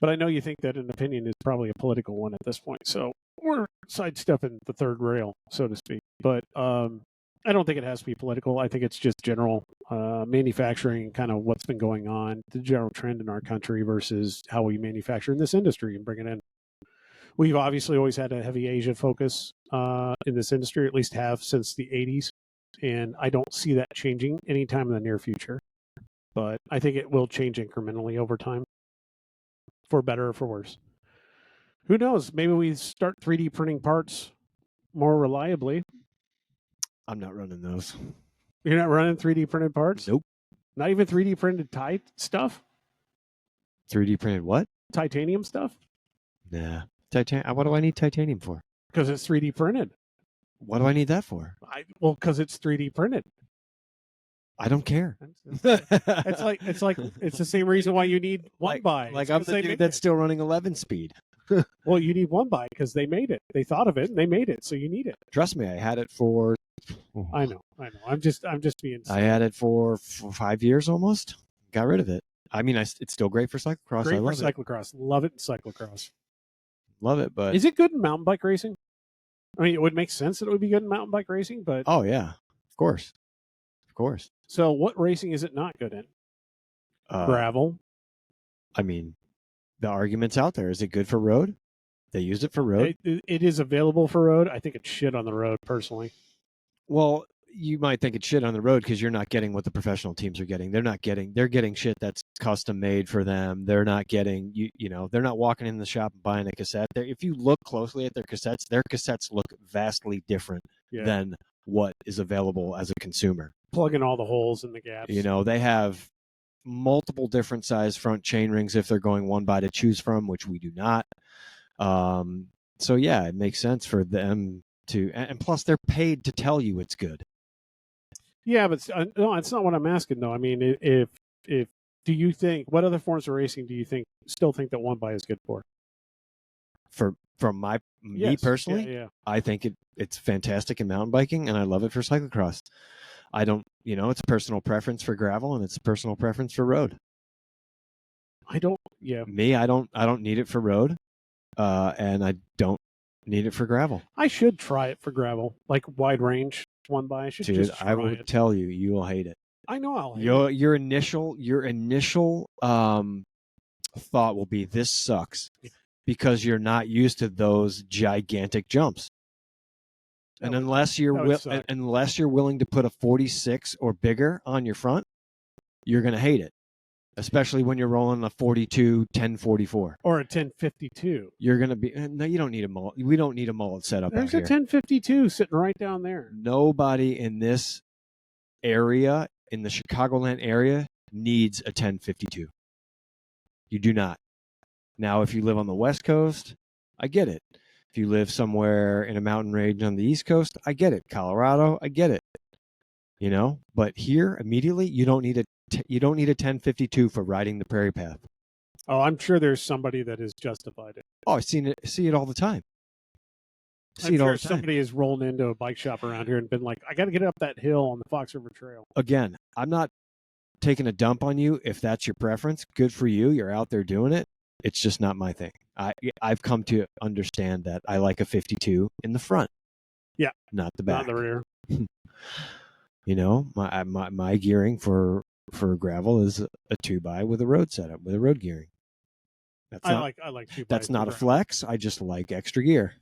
But I know you think that an opinion is probably a political one at this point. So we're sidestepping the third rail, so to speak. But I don't think it has to be political. I think it's just general manufacturing, kind of what's been going on, the general trend in our country versus how we manufacture in this industry and bring it in. We've obviously always had a heavy Asia focus in this industry, at least have since the 80s. And I don't see that changing anytime in the near future. But I think it will change incrementally over time, for better or for worse. Who knows? Maybe we start 3D printing parts more reliably. I'm not running those. You're not running 3D printed parts? Nope. Not even 3D printed stuff? 3D printed what? Titanium stuff? Nah. What do I need titanium for? Because it's 3D printed. What do I need that for? Because it's 3D printed. I don't care. It's the same reason why you need one by. Like I'm the dude that's still running 11 speed. Well, you need one by because they made it. They thought of it and they made it, so you need it. Trust me, I had it for. I know. I'm just being. I had it for 5 years almost. Got rid of it. I mean, it's still great for cyclocross. Great I love for cyclocross. Love it in cyclocross. Love it, but is it good in mountain bike racing? I mean, it would make sense that it would be good in mountain bike racing, but oh yeah, of course. So, what racing is it not good in? Gravel. I mean, the argument's out there. Is it good for road? They use it for road. It is available for road. I think it's shit on the road, personally. Well, you might think it's shit on the road because you're not getting what the professional teams are getting. They're getting shit that's custom made for them. They're not getting they're not walking in the shop and buying a cassette. If you look closely at their cassettes look vastly different than what is available as a consumer. Plugging all the holes in the gaps. They have multiple different size front chain rings if they're going one by to choose from, which we do not. So yeah, it makes sense for them to, and plus they're paid to tell you it's good. Yeah, but no, it's not what I'm asking though. I mean, if do you think, what other forms of racing do you still think that one by is good for? From me personally, yeah. I think it's fantastic in mountain biking, and I love it for cyclocross. I don't, it's personal preference for gravel, and it's personal preference for road. I don't need it for road, and I don't need it for gravel. I should try it for gravel, like wide range one by. I will tell you, you will hate it. I know I'll hate it. Your initial thought will be, this sucks, because you're not used to those gigantic jumps. And unless you're willing to put a 46 or bigger on your front, you're going to hate it. Especially when you're rolling a 42 1044 or a 1052. You're going to be, no, you don't need a mullet. We don't need a mullet setup. There's a 1052 sitting right down there. Nobody in this area, in the Chicagoland area, needs a 1052. You do not. Now, if you live on the West Coast, I get it. If you live somewhere in a mountain range on the East Coast, I get it. Colorado, I get it. But here, immediately, you don't need a 1052 for riding the prairie path. Oh, I'm sure there's somebody that has justified it. Oh, I see it all the time. I'm sure somebody has rolled into a bike shop around here and been like, I got to get up that hill on the Fox River Trail. Again, I'm not taking a dump on you. If that's your preference, good for you. You're out there doing it. It's just not my thing. I've come to understand that I like a 52 in the front. Yeah. Not the back. Not the rear. My gearing for gravel is a 2x with a road setup, with a road gearing. I like 2x. That's not a flex. I just like extra gear.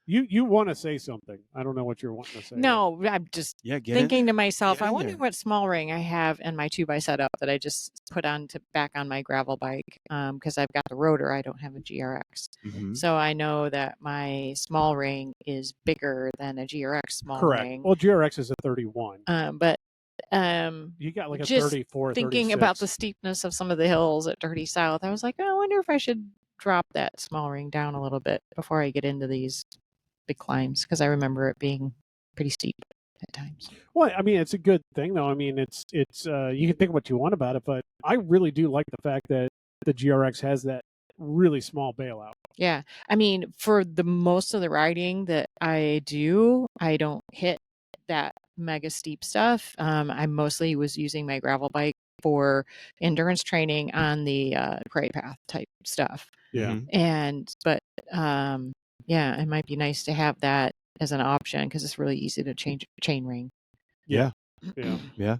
You want to say something? I don't know what you're wanting to say. No, I'm just thinking to myself, I wonder what small ring I have in my 2x setup that I just put on back on my gravel bike, because I've got the rotor. I don't have a GRX. Mm-hmm. So I know that my small ring is bigger than a GRX small Correct. ring. Well, GRX is a 31. But you got like a just 34, thinking 36. about the steepness of some of the hills at Dirty South, I was like, I wonder if I should drop that small ring down a little bit before I get into these big climbs, because I remember it being pretty steep at times. Well, I mean, it's a good thing though. I mean, it's you can think what you want about it, but I really do like the fact that the GRX has that really small bailout. Yeah. I mean, for the most of the riding that I do, I don't hit that mega steep stuff. I mostly was using my gravel bike for endurance training on the prairie path type stuff. Yeah. But yeah, it might be nice to have that as an option, because it's really easy to change chain ring. Yeah. Yeah.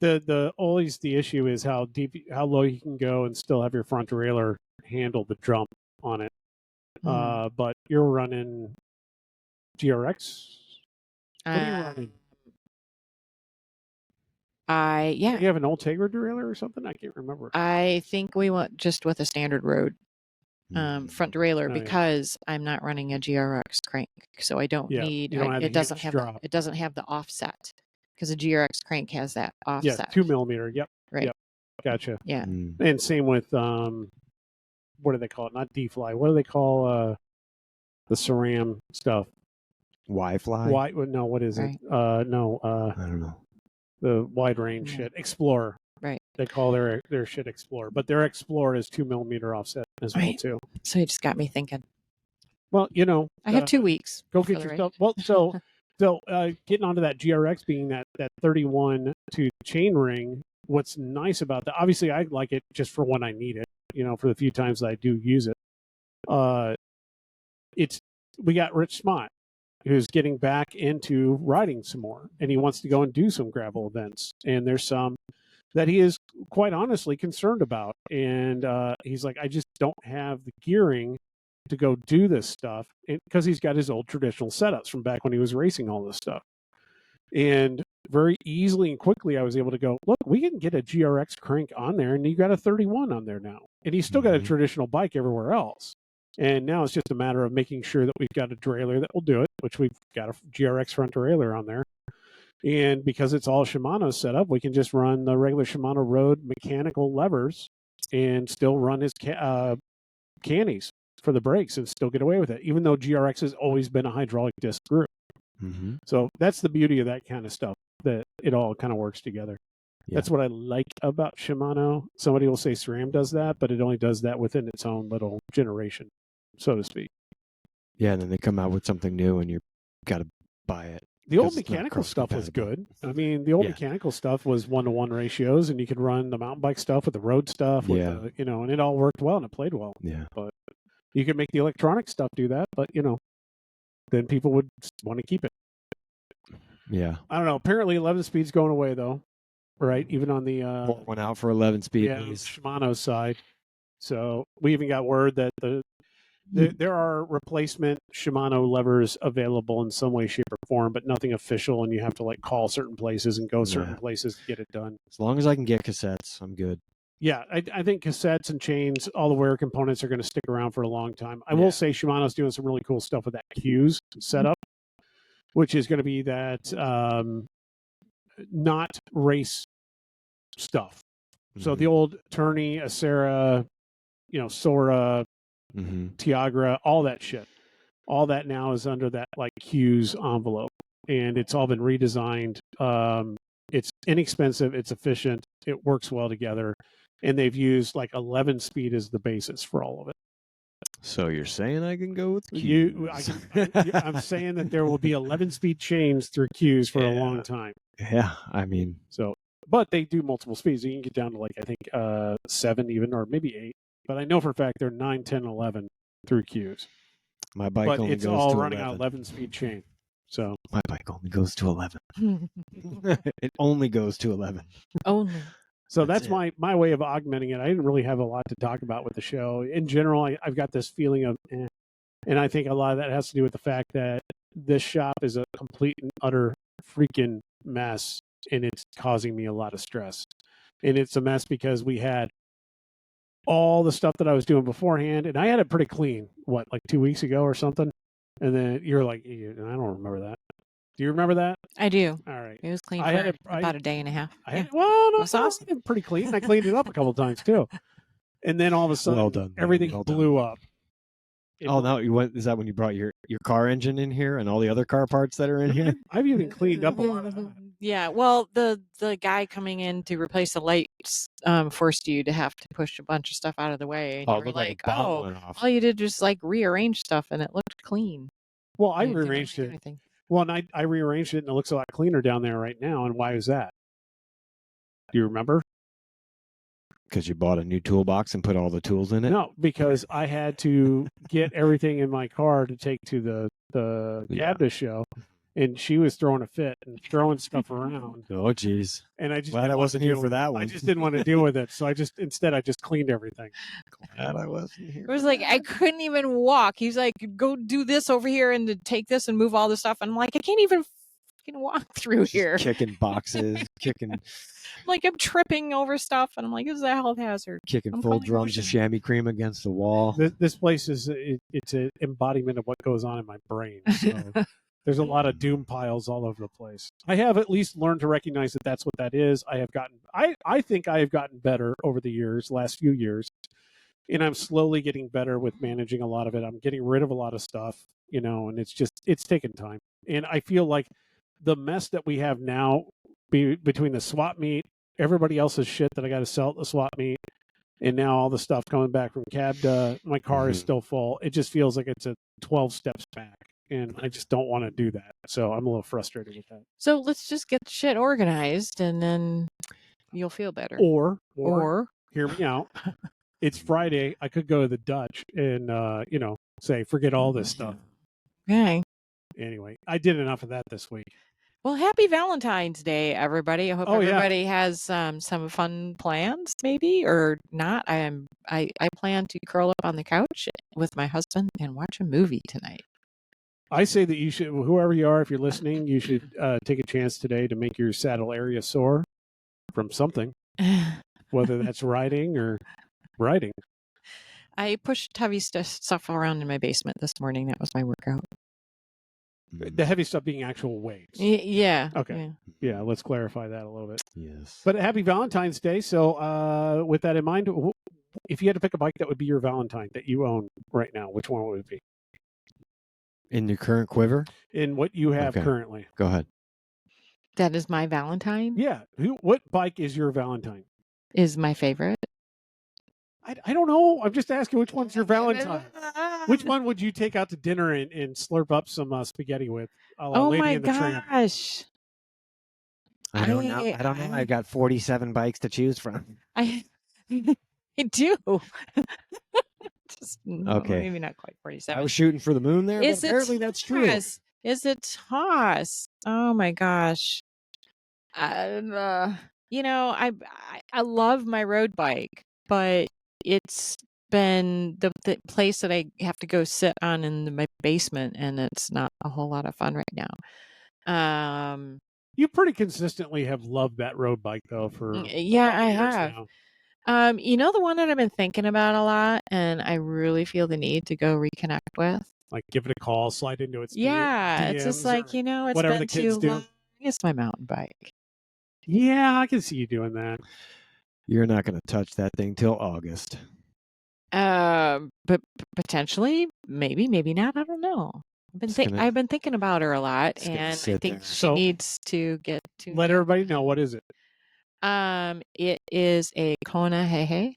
The always the issue is how low you can go and still have your front derailleur handle the jump on it. But you're running GRX. What are you running? You have an Ultegra derailleur or something? I can't remember. I think we went just with a standard road. front derailleur Oh, yeah. because I'm not running a GRX crank, so I don't Yeah, need. you don't have the it doesn't huge have drop. it doesn't have the offset because a GRX crank has that Yeah, offset. 2 millimeter. Yep. Right. Yep. Gotcha. Yeah. And same with what do they call it? Not D-fly. What do they call the SRAM stuff? Y-fly? Why? No, what is Right. it? No, I don't know. the wide range shit. Explorer. Right. They call their shit Explorer, but their Explorer is 2 millimeter offset as well Right. too. So it just got me thinking. Well, you know, I have 2 weeks. go for get the your race. stuff. Well, so getting onto that GRX being that 31 to chain ring. What's nice about that? Obviously, I like it just for when I need it. You know, for the few times that I do use it. We got Rich Smott, who's getting back into riding some more, and he wants to go and do some gravel events. And there's some that he is quite honestly concerned about. And he's like, I just don't have the gearing to go do this stuff because he's got his old traditional setups from back when he was racing all this stuff. And very easily and quickly, I was able to go, look, we can get a GRX crank on there, and you got a 31 on there now. And he's still got a traditional bike everywhere else. And now it's just a matter of making sure that we've got a derailleur that will do it, which we've got a GRX front derailleur on there. And because it's all Shimano set up, we can just run the regular Shimano road mechanical levers and still run his cannies for the brakes and still get away with it, even though GRX has always been a hydraulic disc group. So that's the beauty of that kind of stuff, that it all kind of works together. Yeah. That's what I like about Shimano. Somebody will say SRAM does that, but it only does that within its own little generation, so to speak. Yeah, and then they come out with something new and you got to buy it. The old mechanical stuff was good. I mean, the old mechanical stuff was 1-to-1 ratios, and you could run the mountain bike stuff with the road stuff, with the, you know, and it all worked well and it played well. Yeah. But you could make the electronic stuff do that, but, you know, then people would want to keep it. Yeah. I don't know. Apparently 11 speed's going away, though, right? Even on the... went out for 11 speed. Yeah, Shimano's side. So we even got word that there are replacement Shimano levers available in some way, shape, or form, but nothing official, and you have to like call certain places and go certain places to get it done. As long as I can get cassettes, I'm good. Yeah, I think cassettes and chains, all the wear components are going to stick around for a long time. I will say Shimano's doing some really cool stuff with that Q's setup, which is going to be that not race stuff. So the old Tourney, Acera, you know, Sora, Tiagra, all that shit. All that now is under that like Q's envelope, and it's all been redesigned. It's inexpensive, it's efficient, it works well together, and they've used like 11 speed as the basis for all of it. So you're saying I can go with Q's? I'm saying that there will be 11 speed chains through Q's for a long time. Yeah, I mean, so, but they do multiple speeds. So you can get down to like I think 7 even, or maybe 8. But I know for a fact they're 9, 10, 11 through Q's. My bike but only it's goes all to running 11. on 11 speed chain. So my bike only goes to 11. It only goes to 11. Only. So that's my way of augmenting it. I didn't really have a lot to talk about with the show. In general, I've got this feeling of, and I think a lot of that has to do with the fact that this shop is a complete and utter freaking mess, and it's causing me a lot of stress. And it's a mess because we had all the stuff that I was doing beforehand, and I had it pretty clean, like 2 weeks ago or something. And then you're like, I don't remember that. Do you remember that? I do. All right. It was clean for about a day and a half. It was awesome. Pretty clean. I cleaned it up a couple of times too. And then all of a sudden, everything blew up. No, you went. Is that when you brought your car engine in here and all the other car parts that are in here? I've even cleaned up a lot of that. Yeah, well, the guy coming in to replace the lights forced you to have to push a bunch of stuff out of the way. And you were like, all you did was like rearrange stuff, and it looked clean. Well, I rearranged it. Well, and I rearranged it, and it looks a lot cleaner down there right now. And why is that? Do you remember? Because you bought a new toolbox and put all the tools in it? No, because I had to get everything in my car to take to the CABDA show, and she was throwing a fit and throwing stuff around. Oh, geez. And I just glad I wasn't here for that one. I just didn't want to deal with it, so I just cleaned everything. Glad I wasn't here. It was like I couldn't even walk. He's like, "Go do this over here and to take this and move all this stuff." And I'm like, I can't even can walk through Just here. kicking boxes, kicking Like I'm tripping over stuff, and I'm like, this is a health hazard. kicking I'm full calling drums of OSHA. chamois cream against the wall. This place is it's an embodiment of what goes on in my brain. So there's a lot of doom piles all over the place. I have at least learned to recognize that that's what that is. I think I have gotten better over the years, last few years, and I'm slowly getting better with managing a lot of it. I'm getting rid of a lot of stuff, and it's taken time. And I feel like the mess that we have now between the swap meet, everybody else's shit that I got to sell at the swap meet, and now all the stuff coming back from CABDA, my car is still full. It just feels like it's a 12 steps back, and I just don't want to do that. So I'm a little frustrated with that. So let's just get shit organized, and then you'll feel better. Or Or hear me out. It's Friday. I could go to the Dutch and say forget all this stuff. okay. Anyway, I did enough of that this week. Well, happy Valentine's Day, everybody. I hope Oh, yeah. everybody has some fun plans, maybe or not. I plan to curl up on the couch with my husband and watch a movie tonight. I say that you should, whoever you are, if you're listening, you should take a chance today to make your saddle area sore from something, whether that's riding or writing. I pushed heavy stuff around in my basement this morning. That was my workout. The heavy stuff being actual weights. Yeah. Okay. Yeah, let's clarify that a little bit. Yes. But happy Valentine's Day. So with that in mind, if you had to pick a bike that would be your Valentine that you own right now, which one would it be? In your current quiver? In what you have Okay. currently. Go ahead. That is my Valentine. Yeah. What bike is your Valentine? Is my favorite. I don't know. I'm just asking which one's your Valentine. Which one would you take out to dinner and slurp up some spaghetti with? Oh Lady my and the Tramp. gosh. I don't know. I got 47 bikes to choose from. I do. Just, Okay. Maybe not quite 47. I was shooting for the moon there, Is but it apparently that's true. Toss? Is it Toss? Oh my gosh. I love my road bike, but it's been the place that I have to go sit on in my basement, and it's not a whole lot of fun right now. You pretty consistently have loved that road bike though for yeah, I years have. now. The one that I've been thinking about a lot, and I really feel the need to go reconnect with. Like give it a call, slide into its Yeah, it's just DMs like or it's whatever been the kids too do. long. It's my mountain bike. Yeah, I can see you doing that. You're not going to touch that thing till August. But potentially, maybe not. I don't know. I've been thinking about her a lot, and I think there. she needs to get to. Let everybody know, what is it? It is a Kona Hey.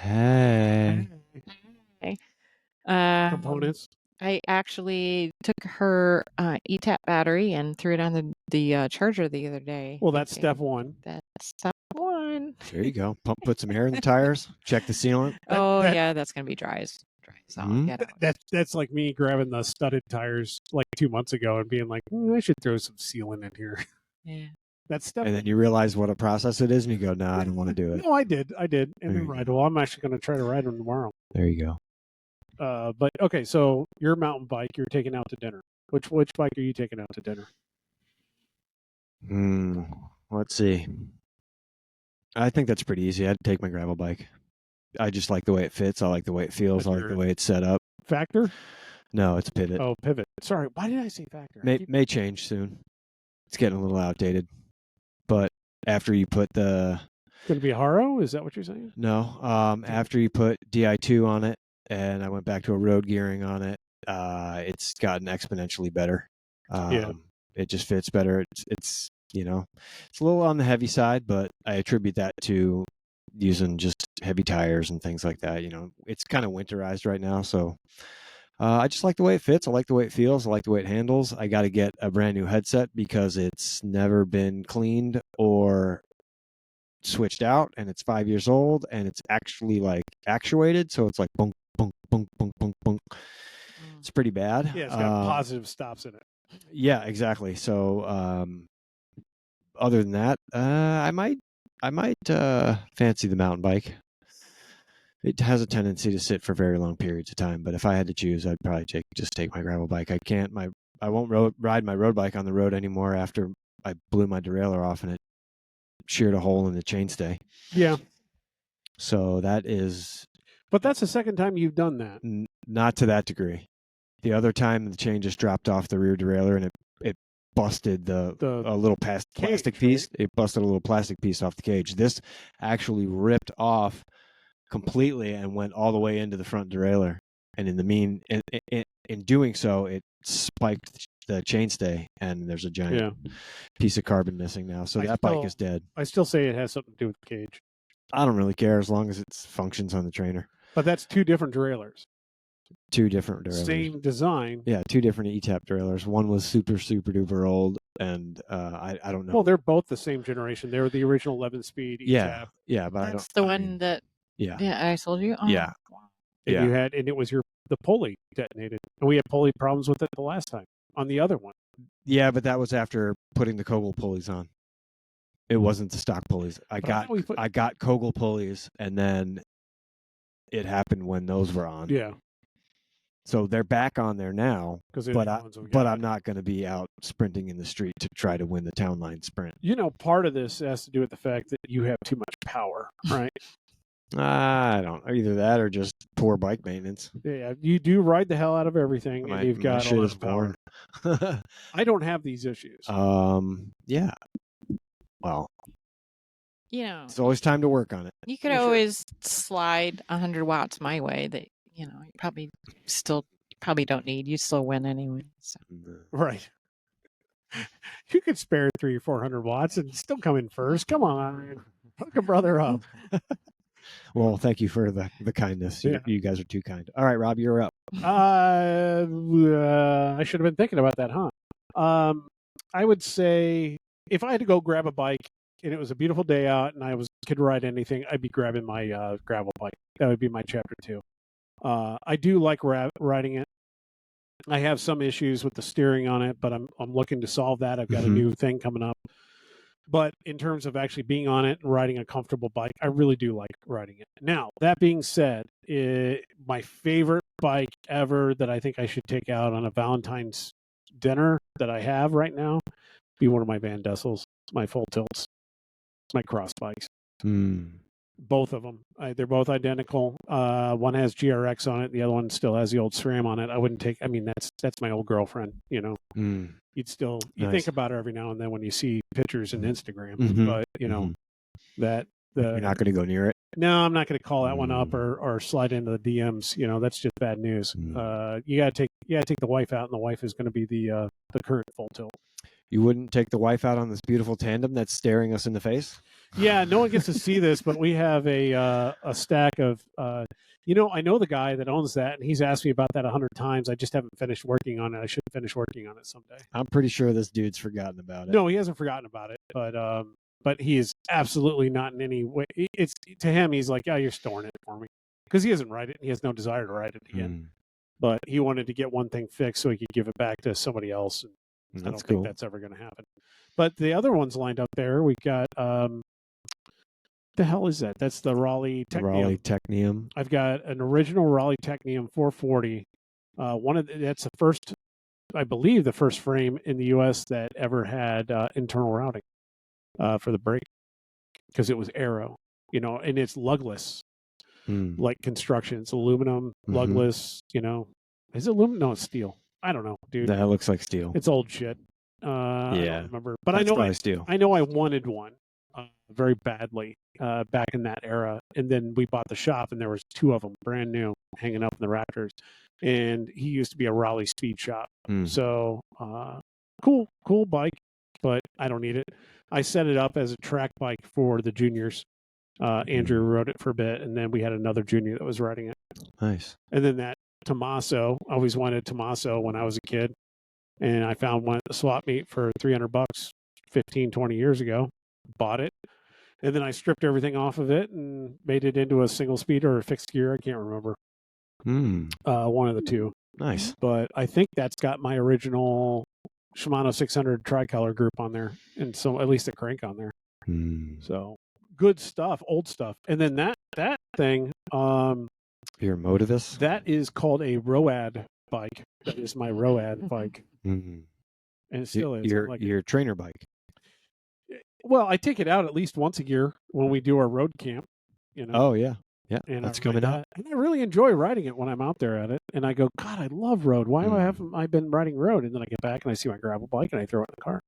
Hey. Components. I actually took her ETAP battery and threw it on the charger the other day. Well, that's step one. That's step one. There you go. Put some air in the tires. Check the sealant. Yeah, that's gonna be dry. So I'll get out. That's like me grabbing the studded tires like 2 months ago and being like, I should throw some sealant in here. Yeah. That's stuff. And then you realize what a process it is, and you go, "No, I don't want to do it." No, I did, and they're rideable. I'm actually going to try to ride them tomorrow. There you go. But okay, so your mountain bike, you're taking out to dinner. Which bike are you taking out to dinner? Let's see. I think that's pretty easy. I'd take my gravel bike. I just like the way it fits. I like the way it feels. I like the way it's set up. Factor? No, it's a Pivot. Oh, Pivot. Sorry, why did I say Factor? May change soon. It's getting a little outdated. But after you put the... Going to be a Haro? Is that what you're saying? No. After you put DI2 on it, and I went back to a road gearing on it, it's gotten exponentially better. It just fits better. It's it's a little on the heavy side, but I attribute that to using just heavy tires and things like that. It's kind of winterized right now, so I just like the way it fits. I like the way it feels. I like the way it handles. I got to get a brand new headset because it's never been cleaned or switched out, and it's 5 years old, and it's actually like actuated, so it's like bunk, bunk, bunk, bunk, bunk, bunk. It's pretty bad. Yeah, it's got positive stops in it. Yeah, exactly. So other than that, I might fancy the mountain bike. It has a tendency to sit for very long periods of time, but if I had to choose, I'd probably just take my gravel bike. I can't. I won't ride my road bike on the road anymore after I blew my derailleur off and it sheared a hole in the chainstay. Yeah. So that is. But that's the second time you've done that. Not to that degree. The other time the chain just dropped off the rear derailleur and it busted a little plastic piece. Right? It busted a little plastic piece off the cage. This actually ripped off completely and went all the way into the front derailleur. And in doing so, it spiked the chainstay, and there's a giant piece of carbon missing now. So that bike is dead. I still say it has something to do with the cage. I don't really care as long as it functions on the trainer. But that's two different derailleurs. Two different derailleurs. Same design. Yeah, two different E-tap derailleurs. One was super duper old, and I don't know. Well, they're both the same generation. They were the original 11-speed E-tap. Yeah, but that's the one that. Yeah, I told you. Oh, yeah, wow. And it was the pulley detonated, and we had pulley problems with it the last time on the other one. Yeah, but that was after putting the Kogel pulleys on. It wasn't the stock pulleys. I got Kogel pulleys, and then it happened when those were on. Yeah. So they're back on there now, but I'm not going to be out sprinting in the street to try to win the town line sprint. Part of this has to do with the fact that you have too much power, right? I don't. Either that or just poor bike maintenance. Yeah, you do ride the hell out of everything, and you've got a lot of power. I don't have these issues. Yeah. Well, it's always time to work on it. You could always slide 100 watts my way that you probably don't need. You still win anyway. So. Right. You could spare 300 or 400 watts and still come in first. Come on, hook a brother up. Well, thank you for the kindness. You guys are too kind. All right, Rob, you're up. I should have been thinking about that, huh? I would say if I had to go grab a bike and it was a beautiful day out and I could ride anything, I'd be grabbing my gravel bike. That would be my chapter 2. I do like riding it. I have some issues with the steering on it, but I'm looking to solve that. I've got a new thing coming up. But in terms of actually being on it and riding a comfortable bike, I really do like riding it. Now, that being said, my favorite bike ever that I think I should take out on a Valentine's dinner that I have right now be one of my Van Dessels, my full tilts, my cross bikes. Both of them. They're both identical. One has GRX on it. The other one still has the old SRAM on it. I wouldn't take. I mean, that's my old girlfriend. You'd still think about her every now and then when you see pictures in Instagram. But that you're not going to go near it. No, I'm not going to call that one up or slide into the DMs. That's just bad news. You got to take the wife out, and the wife is going to be the current full tilt. You wouldn't take the wife out on this beautiful tandem that's staring us in the face? Yeah, no one gets to see this, but we have a stack of, I know the guy that owns that, and he's asked me about that 100 times. I just haven't finished working on it. I should finish working on it someday. I'm pretty sure this dude's forgotten about it. No, he hasn't forgotten about it, but he is absolutely not in any way. It's to him, he's like, yeah, you're storing it for me, because he doesn't ride it. And he has no desire to ride it again. But he wanted to get one thing fixed so he could give it back to somebody else. And I don't think that's ever going to happen. But the other ones lined up there, we got. The hell is that? That's the Raleigh Technium. Raleigh Technium. I've got an original Raleigh Technium 440. That's the first, I believe, the first frame in the U.S. that ever had internal routing for the brake, because it was aero, and it's lugless, like construction. It's aluminum, lugless. Is it aluminum? No, it's steel. I don't know, dude. That looks like steel. It's old shit. I don't remember, but I know I wanted one very badly back in that era, and then we bought the shop, and there was 2 of them brand new hanging up in the rafters, and he used to be a Raleigh speed shop. So cool bike, but I don't need it. I set it up as a track bike for the juniors. Andrew rode it for a bit, and then we had another junior that was riding it. Nice. And then that Tommaso, I always wanted Tommaso when I was a kid, and I found one at the swap meet for $300 15-20 years ago. Bought it, and then I stripped everything off of it and made it into a single speed or a fixed gear. I can't remember. One of the two. Nice. But I think that's got my original Shimano 600 tricolor group on there, and so at least a crank on there. So good stuff, old stuff. And then that thing, your Motivus? That is called a ROAD bike. That is my Road bike, Mm-hmm. and it still is. Your trainer bike. Well, I take it out at least once a year when we do our road camp. Oh yeah, yeah. And That's I coming ride up. that, and I really enjoy riding it when I'm out there at it. And I go, God, I love road. Why haven't I been riding road? And then I get back and I see my gravel bike and I throw it in the car.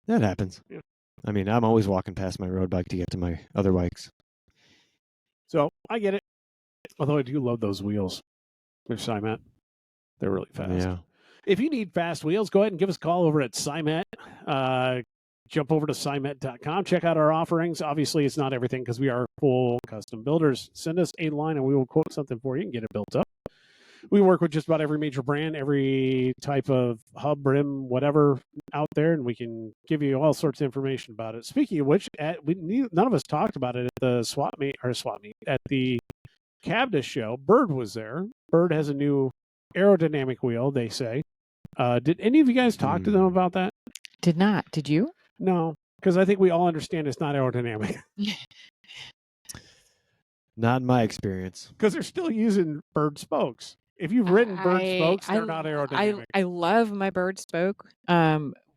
That happens. Yeah. I mean, I'm always walking past my road bike to get to my other bikes. So I get it. Although I do love those wheels. They're Cymet. They're really fast. Yeah. If you need fast wheels, go ahead and give us a call over at Cymet. Jump over to cymet.com. Check out our offerings. Obviously, it's not everything because we are full custom builders. Send us a line and we will quote something for you and get it built up. We work with just about every major brand, every type of hub, rim, whatever out there, and we can give you all sorts of information about it. Speaking of which, none of us talked about it at the swap meet at the CABDA show. Bird was there. Bird has a new aerodynamic wheel, they say. Did any of you guys talk to them about that? Did not. Did you? No, because I think we all understand it's not aerodynamic. Not in my experience. Because they're still using Bird spokes. If you've ridden Bird spokes, they're not aerodynamic. I love my Bird spoke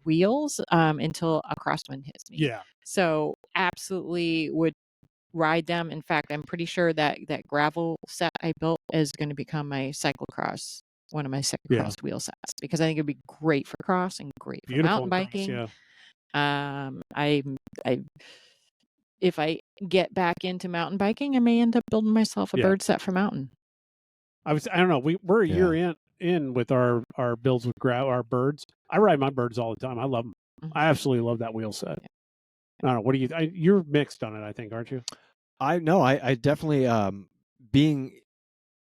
wheels until a crosswind hits me. Yeah. So absolutely would ride them. In fact, I'm pretty sure that gravel set I built is going to become my cyclocross, one of my cyclocross wheel sets, because I think it'd be great for cross and great for mountain biking. Cross, If I get back into mountain biking, I may end up building myself a bird set for mountain. I don't know. We're a year in with our builds with our birds. I ride my birds all the time. I love them. Mm-hmm. I absolutely love that wheel set. Yeah. I don't know. What do you? You're mixed on it, I think, aren't you? I definitely being,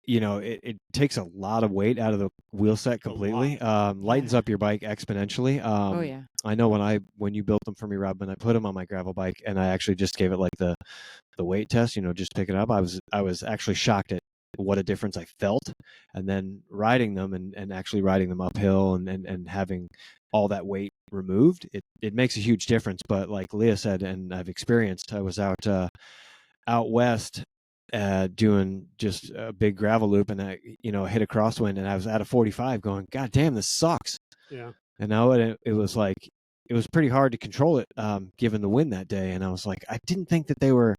it takes a lot of weight out of the wheel set completely. Lightens up your bike exponentially. Oh yeah. I know when you built them for me, Rob, and I put them on my gravel bike, and I actually just gave it like the weight test. Just pick it up. I was actually shocked at what a difference I felt, and then riding them and actually riding them uphill and having all that weight removed, it makes a huge difference. But like Leah said, and I've experienced, I was out west doing just a big gravel loop, and I hit a crosswind, and I was at a 45 going, God damn, this sucks. Yeah. And now it was like, it was pretty hard to control it given the wind that day. And I was like, I didn't think that they were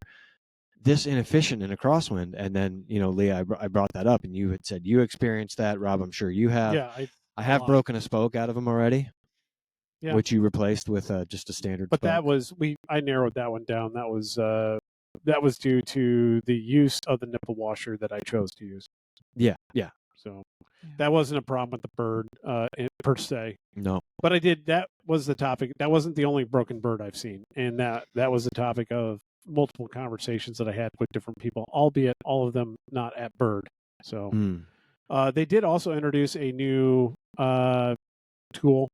this inefficient in a crosswind. And then, Leah, I brought that up, and you had said you experienced that. Rob, I'm sure you have. Yeah, I have broken a spoke out of them already, which you replaced with just a standard spoke. But I narrowed that one down. That was due to the use of the nipple washer that I chose to use. Yeah. So that wasn't a problem with the bird per se. No. But that was the topic. That wasn't the only broken bird I've seen. And that was the topic of multiple conversations that I had with different people, albeit all of them not at Bird. So they did also introduce a new tool.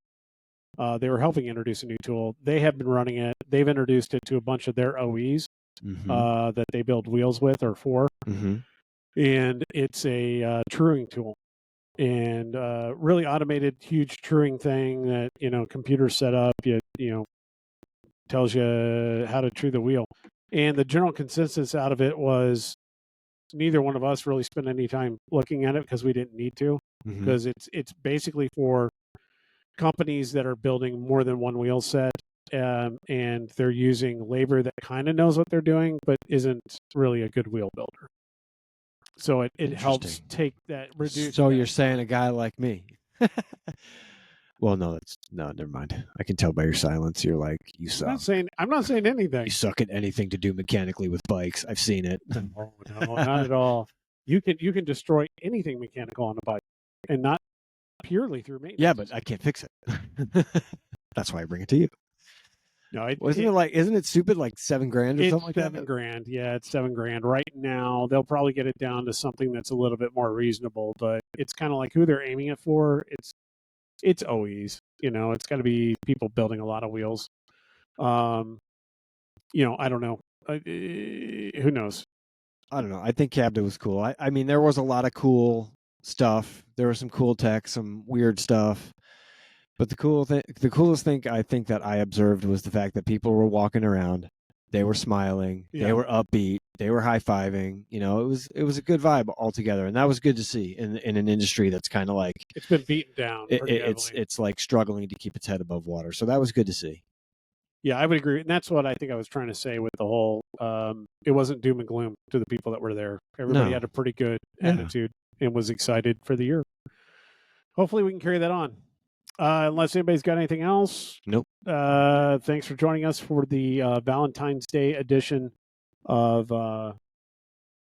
They were helping introduce a new tool. They have been running it. They've introduced it to a bunch of their OEs that they build wheels with or for. Mm-hmm. And it's a truing tool. And really automated, huge truing thing that, computers set up, tells you how to true the wheel. And the general consensus out of it was neither one of us really spent any time looking at it because we didn't need to, because it's basically for companies that are building more than one wheel set, and they're using labor that kind of knows what they're doing but isn't really a good wheel builder. So it helps reduce. So you're saying a guy like me? Well, no, never mind. I can tell by your silence. You're like, you suck. I'm not saying anything. You suck at anything to do mechanically with bikes. I've seen it. No, not at all. You can destroy anything mechanical on a bike, and not purely through maintenance. Yeah, but I can't fix it. That's why I bring it to you. No, isn't it stupid? Like $7,000 or something like that. $7,000. Yeah, it's $7,000 right now. They'll probably get it down to something that's a little bit more reasonable, but it's kind of like who they're aiming it for. It's OEs. It's got to be people building a lot of wheels. I don't know. Who knows? I don't know. I think CABDA was cool. I mean, there was a lot of cool stuff. There was some cool tech, some weird stuff. But the coolest thing I think that I observed was the fact that people were walking around They were smiling. Yeah. They were upbeat. They were high-fiving. You know, it was a good vibe altogether, and that was good to see in an industry that's kind of like it's been beaten down. It's like struggling to keep its head above water. So that was good to see. Yeah, I would agree, and that's what I think I was trying to say with the whole. It wasn't doom and gloom to the people that were there. Everybody No. had a pretty good Yeah. attitude and was excited for the year. Hopefully, we can carry that on. Unless anybody's got anything else. Nope. Thanks for joining us for the Valentine's Day edition of the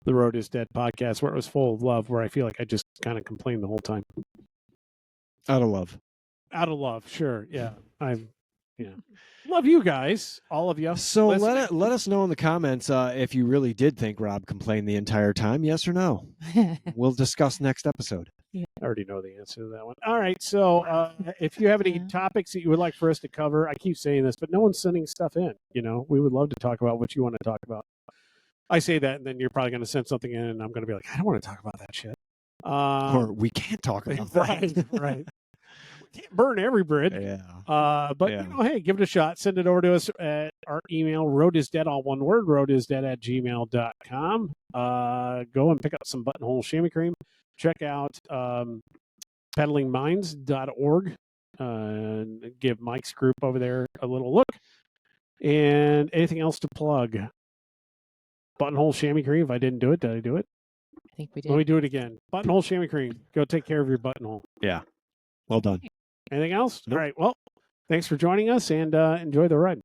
Road is Dead podcast, where it was full of love, where I feel like I just kind of complained the whole time. Out of love. Out of love, sure. Yeah. Love you guys, all of you. So let us know in the comments if you really did think Rob complained the entire time, yes or no. We'll discuss next episode. I already know the answer to that one. All right. So if you have any topics that you would like for us to cover, I keep saying this, but no one's sending stuff in. You know, we would love to talk about what you want to talk about. I say that, and then you're probably going to send something in, and I'm going to be like, I don't want to talk about that shit. Or we can't talk about that. Right. We can't burn every bridge. Yeah. But, you know, hey, give it a shot. Send it over to us at our email, roadisdead, all one word, roadisdead@gmail.com. Go and pick up some buttonhole chamois cream. Check out peddlingminds.org. Give Mike's group over there a little look. And anything else to plug? Buttonhole chamois cream. If I didn't do it, did I do it? I think we did. Let me do it again. Buttonhole chamois cream. Go take care of your buttonhole. Yeah. Well done. Anything else? Nope. All right. Well, thanks for joining us, and enjoy the ride.